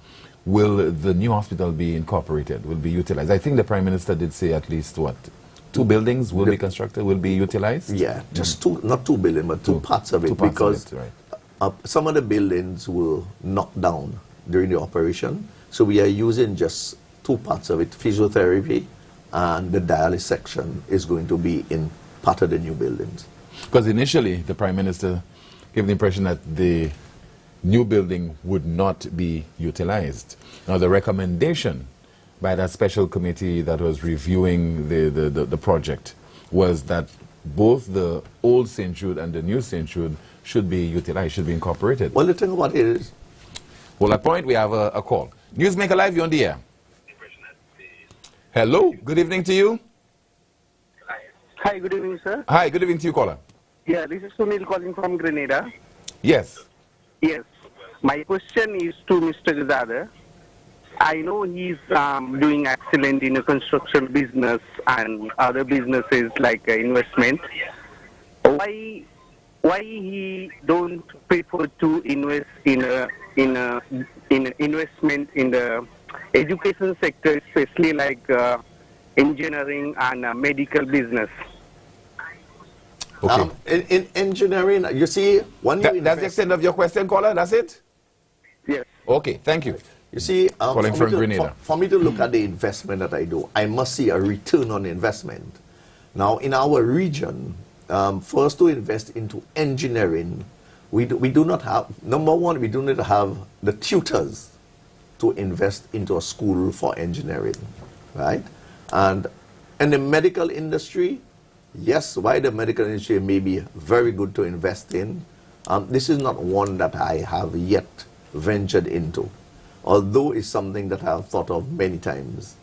Speaker 1: will the new hospital be incorporated, will be utilized? I think the Prime Minister did say at least, what, 2 buildings will be constructed, will be utilized?
Speaker 7: Yeah, just two, not 2 buildings, but two parts of it. Because some of the buildings were knocked down during the operation. So we are using just 2 parts of it, physiotherapy and the dialysis section is going to be in part of the new buildings.
Speaker 1: Because initially the Prime Minister gave the impression that the new building would not be utilized. Now the recommendation by that special committee that was reviewing the project was that both the old St. Jude and the new St. Jude should be utilized, should be incorporated.
Speaker 7: Well, the thing about it is...
Speaker 1: Well, at point we have a call. Newsmaker Live, you're on the air. Hello, good evening to you.
Speaker 13: Hi, good evening, sir.
Speaker 1: Hi, good evening to you, caller.
Speaker 13: Yeah, this is Sunil calling from Grenada.
Speaker 1: Yes.
Speaker 13: Yes. My question is to Mr. Kajada.
Speaker 11: I know he's doing excellent in the construction business and other businesses like investment. Why he don't prefer to invest in investment in the education sector, especially like engineering and medical business?
Speaker 1: Okay.
Speaker 7: In engineering, you see,
Speaker 1: that's the extent of your question, caller. That's it.
Speaker 11: Yes.
Speaker 1: Okay. Thank you.
Speaker 7: You see,
Speaker 1: calling from Grenada.
Speaker 7: For me to look at the investment that I do, I must see a return on investment. Now, in our region, for us to invest into engineering, we do not have, number one, we do not have the tutors to invest into a school for engineering, right? And in the medical industry, yes, why the medical industry may be very good to invest in, this is not one that I have yet ventured into, although it's something that I have thought of many times.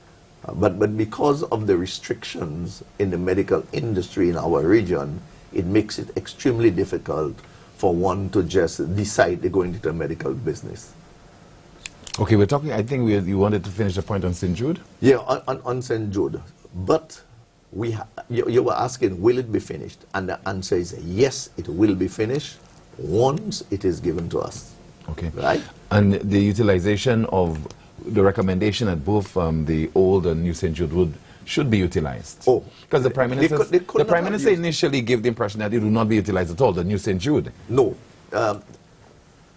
Speaker 7: But because of the restrictions in the medical industry in our region, it makes it extremely difficult for one to just decide to go into the medical business.
Speaker 1: Okay, we're talking, I think you wanted to finish the point on St. Jude?
Speaker 7: Yeah, on St. Jude. But you were asking, will it be finished? And the answer is yes, it will be finished once it is given to us.
Speaker 1: Okay.
Speaker 7: Right?
Speaker 1: And the utilization of the recommendation that both the old and new St. Jude Wood should be utilized.
Speaker 7: Oh.
Speaker 1: Because the Prime Minister, the Prime Minister initially gave the impression that it would not be utilized at all, the new St. Jude.
Speaker 7: No.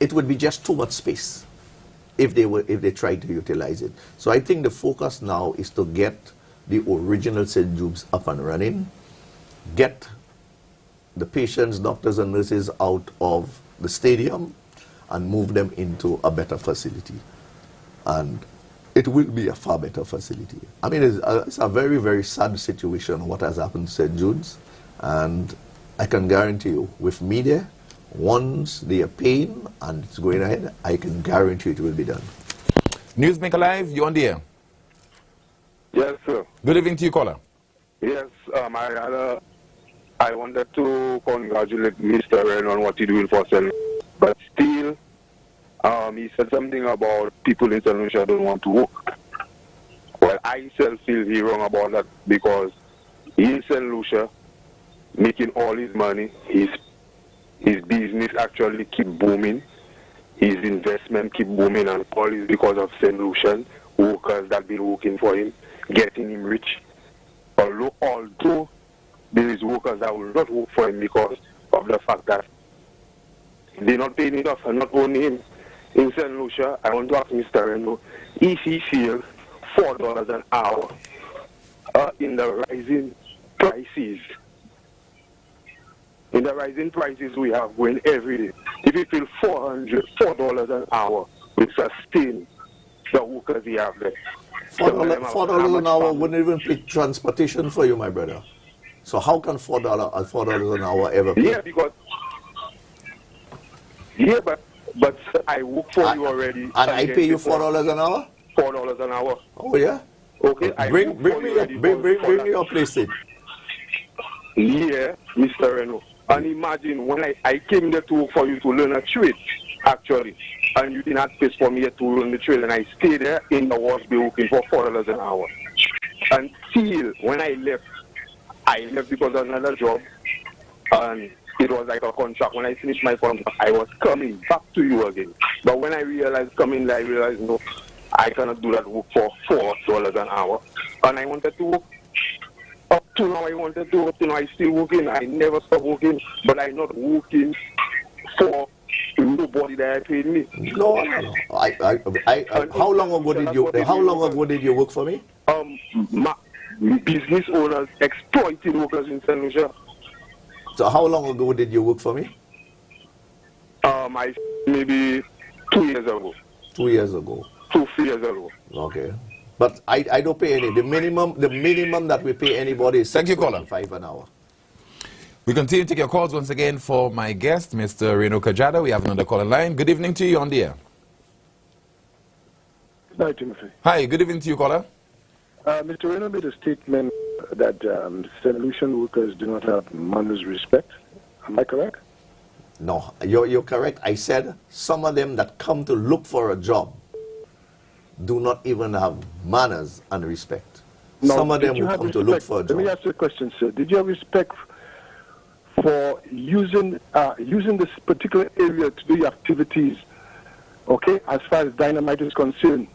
Speaker 7: It would be just too much space if they tried to utilize it. So I think the focus now is to get the original St. Jude's up and running, get the patients, doctors and nurses out of the stadium and move them into a better facility. And it will be a far better facility. I mean, it's a very, very sad situation what has happened to St. Jude's, and I can guarantee you, with me there, once they are paying and it's going ahead, I can guarantee it will be done.
Speaker 1: Newsmaker Live, you're on the air.
Speaker 16: Yes, sir.
Speaker 1: Good evening to you, caller.
Speaker 16: Yes, I wanted to congratulate Mr. Ren on what he's doing for St. But still, he said something about people in St. Lucia don't want to work. Well, I still feel he's wrong about that because he in St. Lucia making all his money, his business actually keep booming, his investment keep booming, and all is because of St. Lucian workers that been working for him, getting him rich. Although there is workers that will not work for him because of the fact that they're not paying enough, and not only him. In St. Lucia, I want to ask Mr. Reno if he feels $4 an hour in the rising prices. In the rising prices we have going every day, if you feel $4 an hour will sustain the workers he have there.
Speaker 7: $4 an hour wouldn't even pay transportation for you, my brother. So how can $4 an hour ever pay?
Speaker 16: But I work for you already.
Speaker 7: And I pay you $4 an hour?
Speaker 16: $4 an hour.
Speaker 7: Oh yeah.
Speaker 16: Okay.
Speaker 7: Bring me your place in.
Speaker 16: Yeah, Mr. Reno. And imagine when I came there to work for you to learn a trade, actually, and you didn't have space for me to learn the trade, and I stayed there in the Warsby working for $4 an hour. And still, when I left because of another job, and it was like a contract. When I finished my contract, I was coming back to you again. But when I realized no, I cannot do that work for $4 an hour. And I wanted to work. Up to now, I wanted to work. I still working. I never stop working. But I'm not working for nobody that paid me.
Speaker 7: No. How long ago did you work for me?
Speaker 16: My business owners exploiting workers in St. Lucia.
Speaker 7: So how long ago did you work for me?
Speaker 16: Maybe 2 years ago.
Speaker 7: 2 years ago.
Speaker 16: 2 years ago.
Speaker 7: Okay. But I don't pay any. The minimum that we pay anybody is $6.5 an hour.
Speaker 1: We continue to take your calls once again for my guest, Mr. Reno Kajada. We have another call in line. Good evening to you on the air.
Speaker 17: Hi, Timothy.
Speaker 1: Hi, good evening to you, caller.
Speaker 17: Mr. Reno made a statement that St. Lucian workers do not have manners respect. Am I correct?
Speaker 7: No, you're correct. I said some of them that come to look for a job do not even have manners and respect.
Speaker 17: No,
Speaker 7: Some of
Speaker 17: did
Speaker 7: them
Speaker 17: you
Speaker 7: will
Speaker 17: have
Speaker 7: come to
Speaker 17: respect?
Speaker 7: look for a
Speaker 17: Let me
Speaker 7: job.
Speaker 17: ask you a question, sir. Did you have respect for using this particular area to do your activities, okay, as far as dynamite is concerned?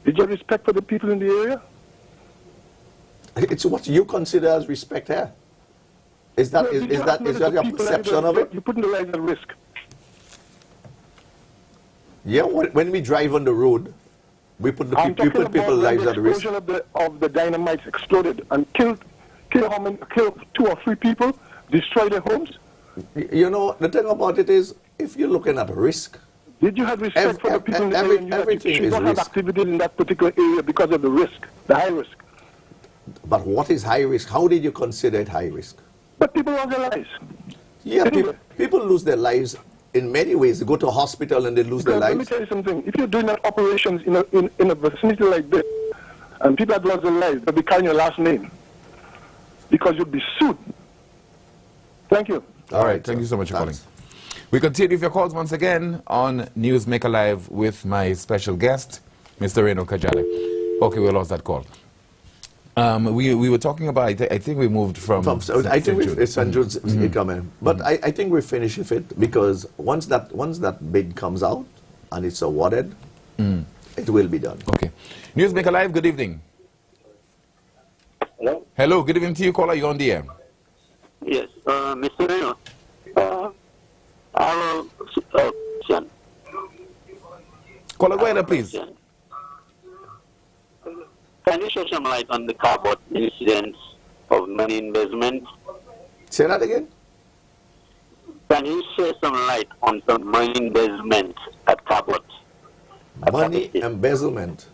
Speaker 17: Did you have respect for the people in the area?
Speaker 7: It's what you consider as respect here. Is that,
Speaker 17: Well,
Speaker 7: is
Speaker 17: did you
Speaker 7: that,
Speaker 17: acknowledge
Speaker 7: is that
Speaker 17: the
Speaker 7: your
Speaker 17: people
Speaker 7: perception of it?
Speaker 17: You're putting the lives at risk.
Speaker 7: Yeah, when we drive on the road, we put,
Speaker 17: I'm talking
Speaker 7: people's
Speaker 17: about when
Speaker 7: lives
Speaker 17: the
Speaker 7: at risk.
Speaker 17: explosion of the dynamite exploded and killed 2 or 3 people, destroyed their homes.
Speaker 7: You know, the thing about it is, if you're looking at risk,
Speaker 17: did you have respect for the people in the area?
Speaker 7: Everything
Speaker 17: You
Speaker 7: is
Speaker 17: don't have
Speaker 7: risk.
Speaker 17: activities in that particular area because of the risk, the high risk.
Speaker 7: But what is high risk? How did you consider it high risk?
Speaker 17: But people lost their lives.
Speaker 7: Yeah,
Speaker 17: Anyway.
Speaker 7: people lose their lives in many ways. They go to a hospital and they lose their
Speaker 17: Let me
Speaker 7: lives.
Speaker 17: tell you something. If you're doing that operations in a vicinity like this, and people have lost their lives, they'll be carrying your last name because you'll be sued. Thank you.
Speaker 1: All right, thank you so much for calling. We continue with your calls once again on Newsmaker Live with my special guest, Mr. Reno Kajale. Okay, we lost that call. We were talking about, I think we moved from...
Speaker 7: I think it's St. Jude's coming. But I think we finish with it because once that bid comes out and it's awarded, it will be done.
Speaker 1: Okay. Newsmaker Live, good evening.
Speaker 18: Hello?
Speaker 1: Hello, good evening to you, caller. You're on the air.
Speaker 18: Yes, Mr. Reno. I have a question.
Speaker 1: Caller, go ahead, please.
Speaker 18: Can you shed some light on the Cabot incidents of money investment?
Speaker 7: Say that again?
Speaker 18: Can you shed some light on some money investment at Cabot?
Speaker 7: Money embezzlement.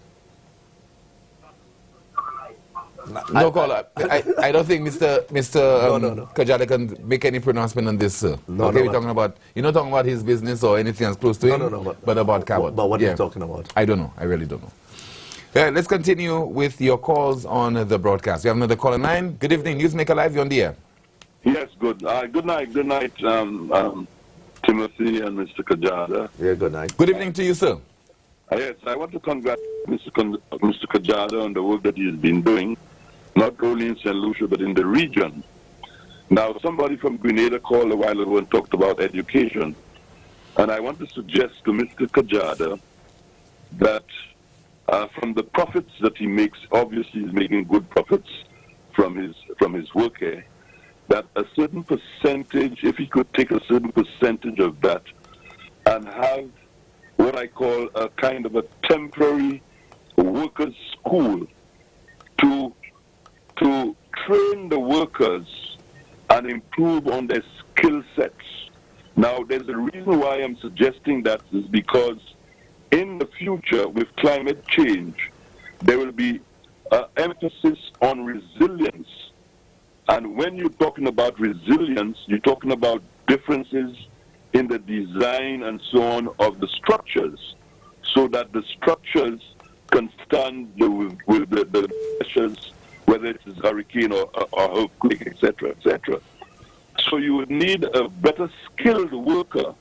Speaker 1: No, caller. I don't think Mr. Kajale can make any pronouncement on this, sir.
Speaker 7: No,
Speaker 1: okay,
Speaker 7: no,
Speaker 1: we're talking about, you're not talking about his business or anything that's close to him, but about Cabot.
Speaker 7: But what are you talking about?
Speaker 1: I don't know. I really don't know. Let's continue with your calls on the broadcast. We have another caller line. Good evening, Newsmaker Live. You're on the air.
Speaker 19: Yes, good. Good night, Timothy and Mr. Kajada.
Speaker 7: Yeah, good night.
Speaker 1: Good evening to you, sir.
Speaker 19: Yes, I want to congratulate Mr. Kajada on the work that he's been doing, not only in St. Lucia, but in the region. Now, somebody from Grenada called a while ago and talked about education, and I want to suggest to Mr. Kajada that from the profits that he makes, obviously he's making good profits from his work here, that a certain percentage, if he could take a certain percentage of that and have what I call a kind of a temporary workers' school to train the workers and improve on their skill sets. Now, there's a reason why I'm suggesting that is because in the future, with climate change, there will be emphasis on resilience. And when you're talking about resilience, you're talking about differences in the design and so on of the structures, so that the structures can stand with the pressures, whether it's a hurricane or earthquake, etc., etc. So you would need a better skilled worker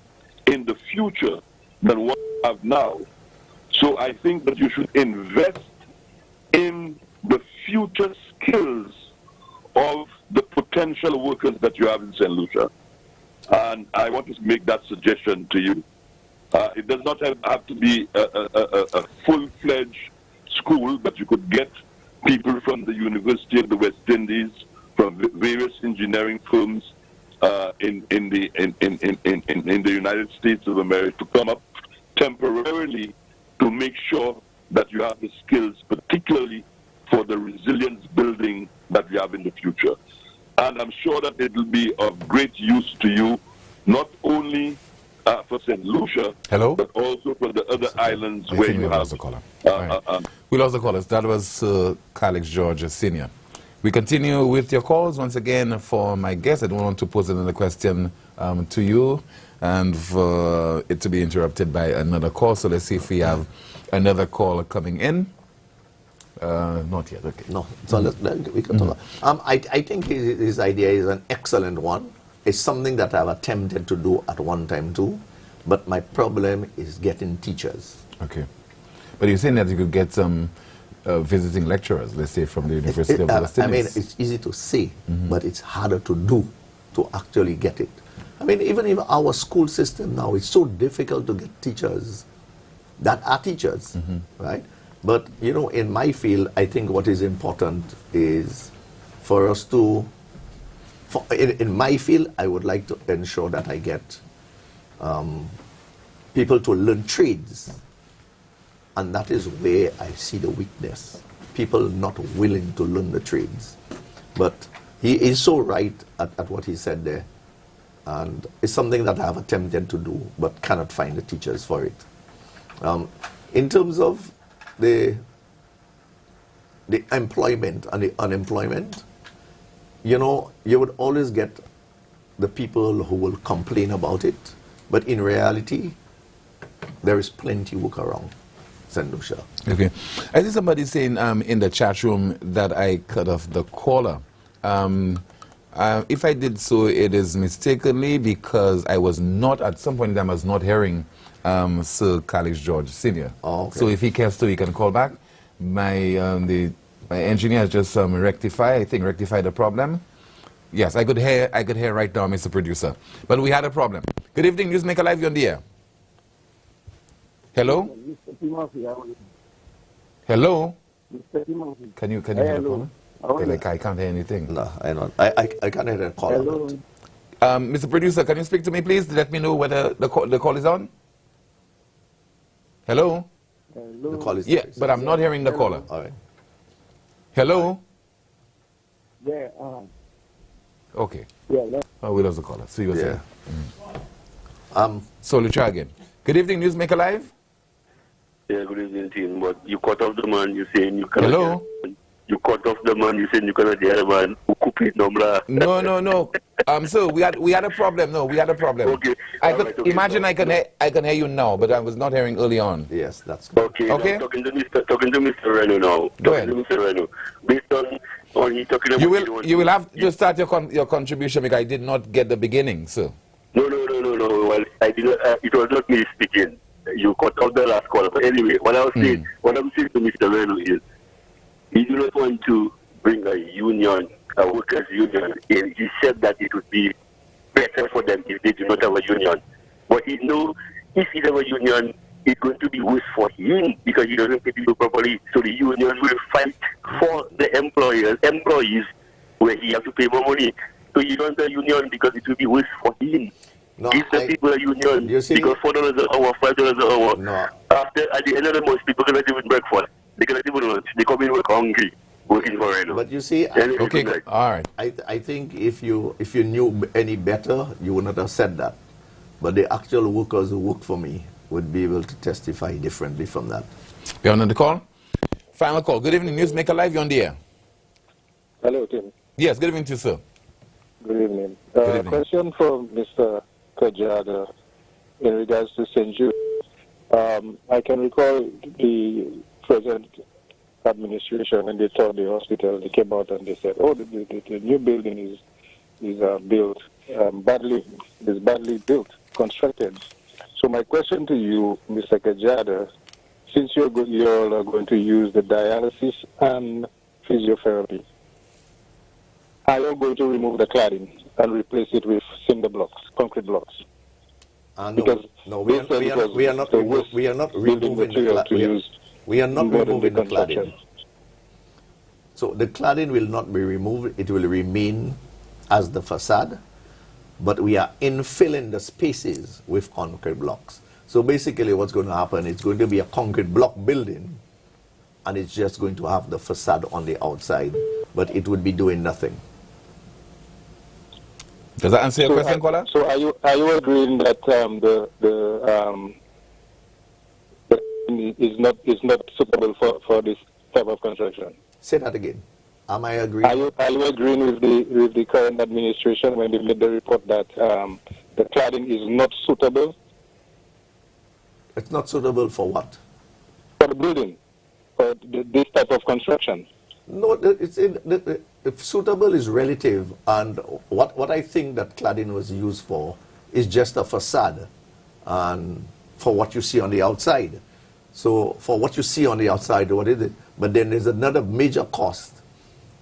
Speaker 19: in the future than what you have now. So I think that you should invest in the future skills of the potential workers that you have in St. Lucia. And I want to make that suggestion to you. It does not have to be a full-fledged school, but you could get people from the University of the West Indies, from various engineering firms in the United States of America to come up temporarily to make sure that you have the skills, particularly for the resilience building that we have in the future. And I'm sure that it will be of great use to you, not only for St. Lucia, but also for the other islands where you have...
Speaker 1: We lost the callers. That was Calix George Sr. We continue with your calls once again for my guest. I don't want to pose another question to you and for it to be interrupted by another call. So let's see if we have another call coming in. Not yet, okay.
Speaker 7: No, so we can talk. I think his idea is an excellent one. It's something that I've attempted to do at one time too, but my problem is getting teachers.
Speaker 1: Okay. But you're saying that you could get some visiting lecturers, let's say from the University of West
Speaker 7: I mean,
Speaker 1: Indies.
Speaker 7: it's easy to say, but it's harder to do, to actually get it. I mean, even in our school system now, it's so difficult to get teachers that are teachers, right? But, you know, in my field, I think what is important is for us to, in my field, I would like to ensure that I get people to learn trades. And that is where I see the weakness. People not willing to learn the trades. But he is so right at what he said there. And it's something that I have attempted to do, but cannot find the teachers for it. In terms of the employment and the unemployment, you know, you would always get the people who will complain about it. But in reality, there is plenty work around St. Lucia.
Speaker 1: Okay. I see somebody saying in the chat room that I cut off the caller. If I did so, it is mistakenly because I was not, at some point in time, I was not hearing Sir Calix George Sr.
Speaker 7: Oh, okay.
Speaker 1: So if he cares to, he can call back. My engineer has just rectified the problem. Yes, I could hear right now, Mr. Producer. But we had a problem. Good evening, Newsmaker Live, you're on the air. Hello? Hello? Can you hear the caller? Like I can't hear anything.
Speaker 7: No, I can't hear the caller.
Speaker 1: Mr. Producer, can you speak to me, please? Let me know whether the call is on. Hello?
Speaker 7: The call is
Speaker 1: but I'm not hearing the caller.
Speaker 7: All right.
Speaker 1: Hello?
Speaker 20: Yeah.
Speaker 1: Okay.
Speaker 20: Yeah.
Speaker 1: Oh, we lost the caller. See you
Speaker 7: Yeah.
Speaker 1: So, Lucha again. Good evening, Newsmaker Live.
Speaker 21: Yeah, good evening, team. But you cut off the man, you saying you cannot.
Speaker 1: Hello?
Speaker 21: You cut off the man, you saying you cannot hear the man who copied number.
Speaker 1: No. So we had a problem. No, we had a problem.
Speaker 21: Okay.
Speaker 1: I could imagine I can hear you now, but I was not hearing early on.
Speaker 7: Yes, that's good.
Speaker 21: Okay.
Speaker 1: Okay.
Speaker 21: Now, talking to Mr. Reno now.
Speaker 1: Go ahead.
Speaker 21: Talking to Mr. Reno. Based on he talking about
Speaker 1: You will have to start your contribution because I did not get the beginning, so.
Speaker 21: No. Well, I did not. It was not me speaking. You cut off the last call. But anyway, what I'm saying to Mr. Reno is, he do not want to bring a union, a workers' union in. He said that it would be better for them if they do not have a union. But he knows if he have a union, it's going to be worse for him because he doesn't pay people properly. So the union will fight for the employees, where he has to pay more money. So he don't have a union because it will be worse for him.
Speaker 7: No,
Speaker 21: Give the people a union because $4 an hour, $5 an hour.
Speaker 7: No.
Speaker 21: At the end of the month, people cannot even breakfast. They cannot even lunch. They come in work hungry, working for Reno.
Speaker 7: But you see,
Speaker 1: all right.
Speaker 7: I think if you knew any better, you would not have said that. But the actual workers who work for me would be able to testify differently from that.
Speaker 1: You're on the call? Final call. Good evening, Newsmaker Live, you're on the air.
Speaker 20: Hello, Tim.
Speaker 1: Yes, good evening to you, sir.
Speaker 20: Good evening.
Speaker 1: Good evening.
Speaker 20: Question for Mr. Kajada in regards to St. Jude. I can recall the present administration when they toured the hospital, they came out and they said, oh, the new building is built badly built, constructed. So my question to you, Mr. Kajada, since you're going to use the dialysis and physiotherapy, are you going to remove the cladding and replace it with cinder blocks, concrete blocks?
Speaker 7: No, we are not removing the cladding. So the cladding will not be removed; it will remain as the facade, but we are infilling the spaces with concrete blocks. So basically, what's going to happen? It's going to be a concrete block building, and it's just going to have the facade on the outside, but it would be doing nothing.
Speaker 1: Does that answer your question, caller?
Speaker 20: So are you agreeing that is not suitable for this type of construction?
Speaker 7: Say that again. Am I agreeing?
Speaker 20: Are you agreeing with the current administration when they made the report that the cladding is not suitable?
Speaker 7: It's not suitable for what?
Speaker 20: For the building, for this type of construction.
Speaker 7: No, if suitable is relative, and what I think that cladding was used for is just a facade, and for what you see on the outside. So for what you see on the outside, what is it? But then there's another major cost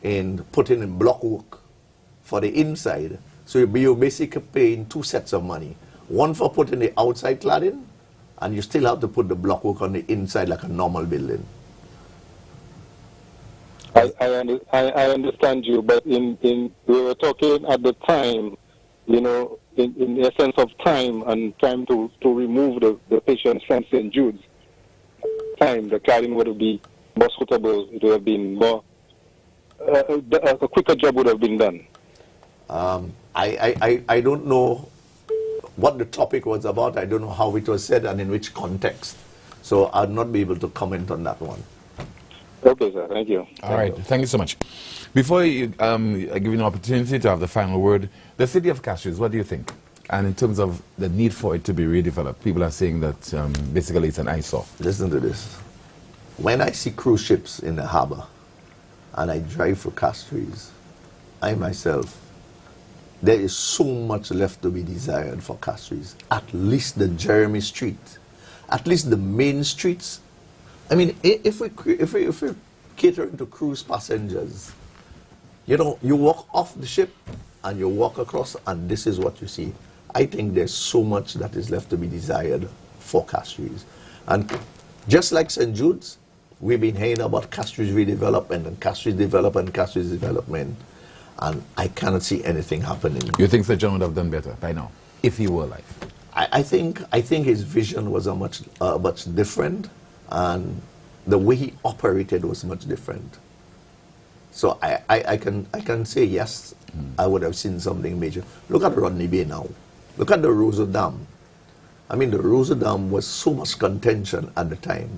Speaker 7: in putting in block work for the inside. So you're basically paying two sets of money. One for putting the outside cladding, and you still have to put the block work on the inside like a normal building.
Speaker 20: I understand you, but we were talking at the time, you know, in the essence of time and time to remove the patients from St. Jude's. Time the cladding would be more suitable. It would have been more a quicker job would have been done.
Speaker 7: I don't know what the topic was about. I don't know how it was said and in which context. So I'll not be able to comment on that one.
Speaker 20: Okay, sir. Thank you.
Speaker 1: All right. Thank you so much. Before I give you an opportunity to have the final word, the city of Castries, what do you think? And in terms of the need for it to be redeveloped, people are saying that basically it's an eyesore.
Speaker 7: Listen to this. When I see cruise ships in the harbor and I drive through Castries, I myself, there is so much left to be desired for Castries. At least the Jeremy Street, at least the main streets. I mean, if we're catering to cruise passengers, you know, you walk off the ship and you walk across and this is what you see. I think there's so much that is left to be desired for Castries. And just like St. Jude's, we've been hearing about Castries redevelopment and Castries development, and I cannot see anything happening.
Speaker 1: You think Sir John would have done better by now, if he were alive?
Speaker 7: I think his vision was much different, and the way he operated was much different. So I can say yes, I would have seen something major. Look at Rodney Bay now. Look at the Rosa Dam. I mean, the Rosa Dam was so much contention at the time.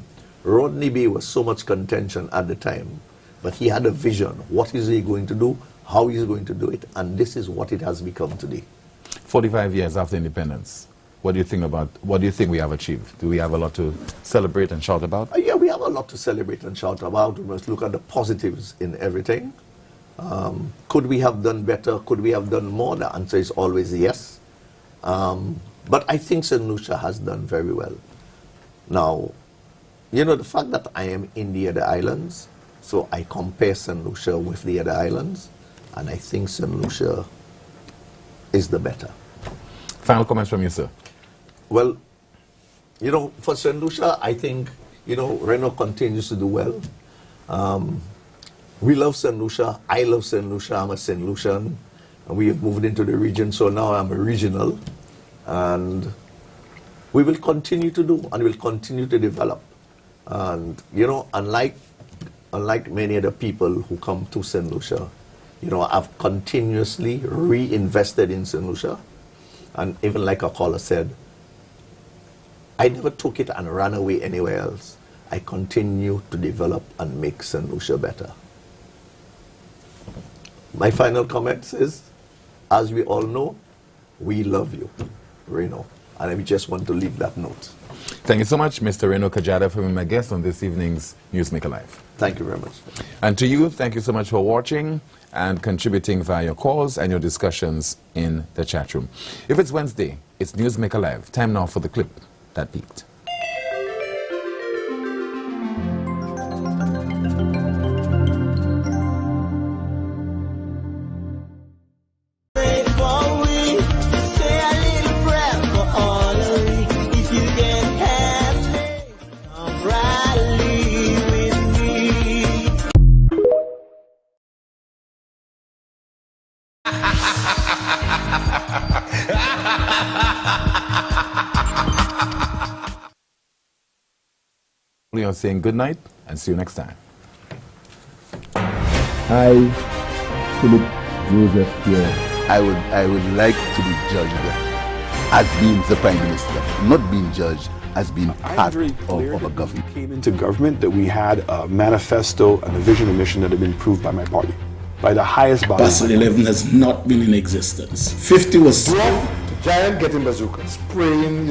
Speaker 7: Rodney Bay was so much contention at the time. But he had a vision. What is he going to do? How is he going to do it? And this is what it has become today.
Speaker 1: 45 years after independence, what do you think we have achieved? Do we have a lot to celebrate and shout about?
Speaker 7: Yeah, we have a lot to celebrate and shout about. We must look at the positives in everything. Could we have done better? Could we have done more? The answer is always yes. But I think St. Lucia has done very well. Now, you know, the fact that I am in the other islands, so I compare St. Lucia with the other islands, and I think St. Lucia is the better.
Speaker 1: Final comments from you, sir.
Speaker 7: Well, you know, for St. Lucia, I think, you know, Reno continues to do well. We love St. Lucia. I love St. Lucia. I'm a St. Lucian. And we have moved into the region, so now I'm a regional. And we will continue to do and will continue to develop. And, you know, unlike many other people who come to St. Lucia, you know, I've continuously reinvested in St. Lucia. And even like a caller said, I never took it and ran away anywhere else. I continue to develop and make St. Lucia better. My final comments is, as we all know, we love you, Reno. And I just want to leave that note.
Speaker 1: Thank you so much, Mr. Reno Kajada, for being my guest on this evening's Newsmaker Live.
Speaker 7: Thank you very much.
Speaker 1: And to you, thank you so much for watching and contributing via your calls and your discussions in the chat room. If it's Wednesday, it's Newsmaker Live. Time now for the clip that peaked. Leon saying good night and see you next time.
Speaker 2: I, Philip Joseph here. I would like to be judged as being the Prime Minister, not being judged as being part of a government.
Speaker 3: Came into government that we had a manifesto and a vision and mission that had been approved by my party, by the highest body.
Speaker 4: Basel 11 has not been in existence. 50 was...
Speaker 5: Giant getting bazooka, spraying.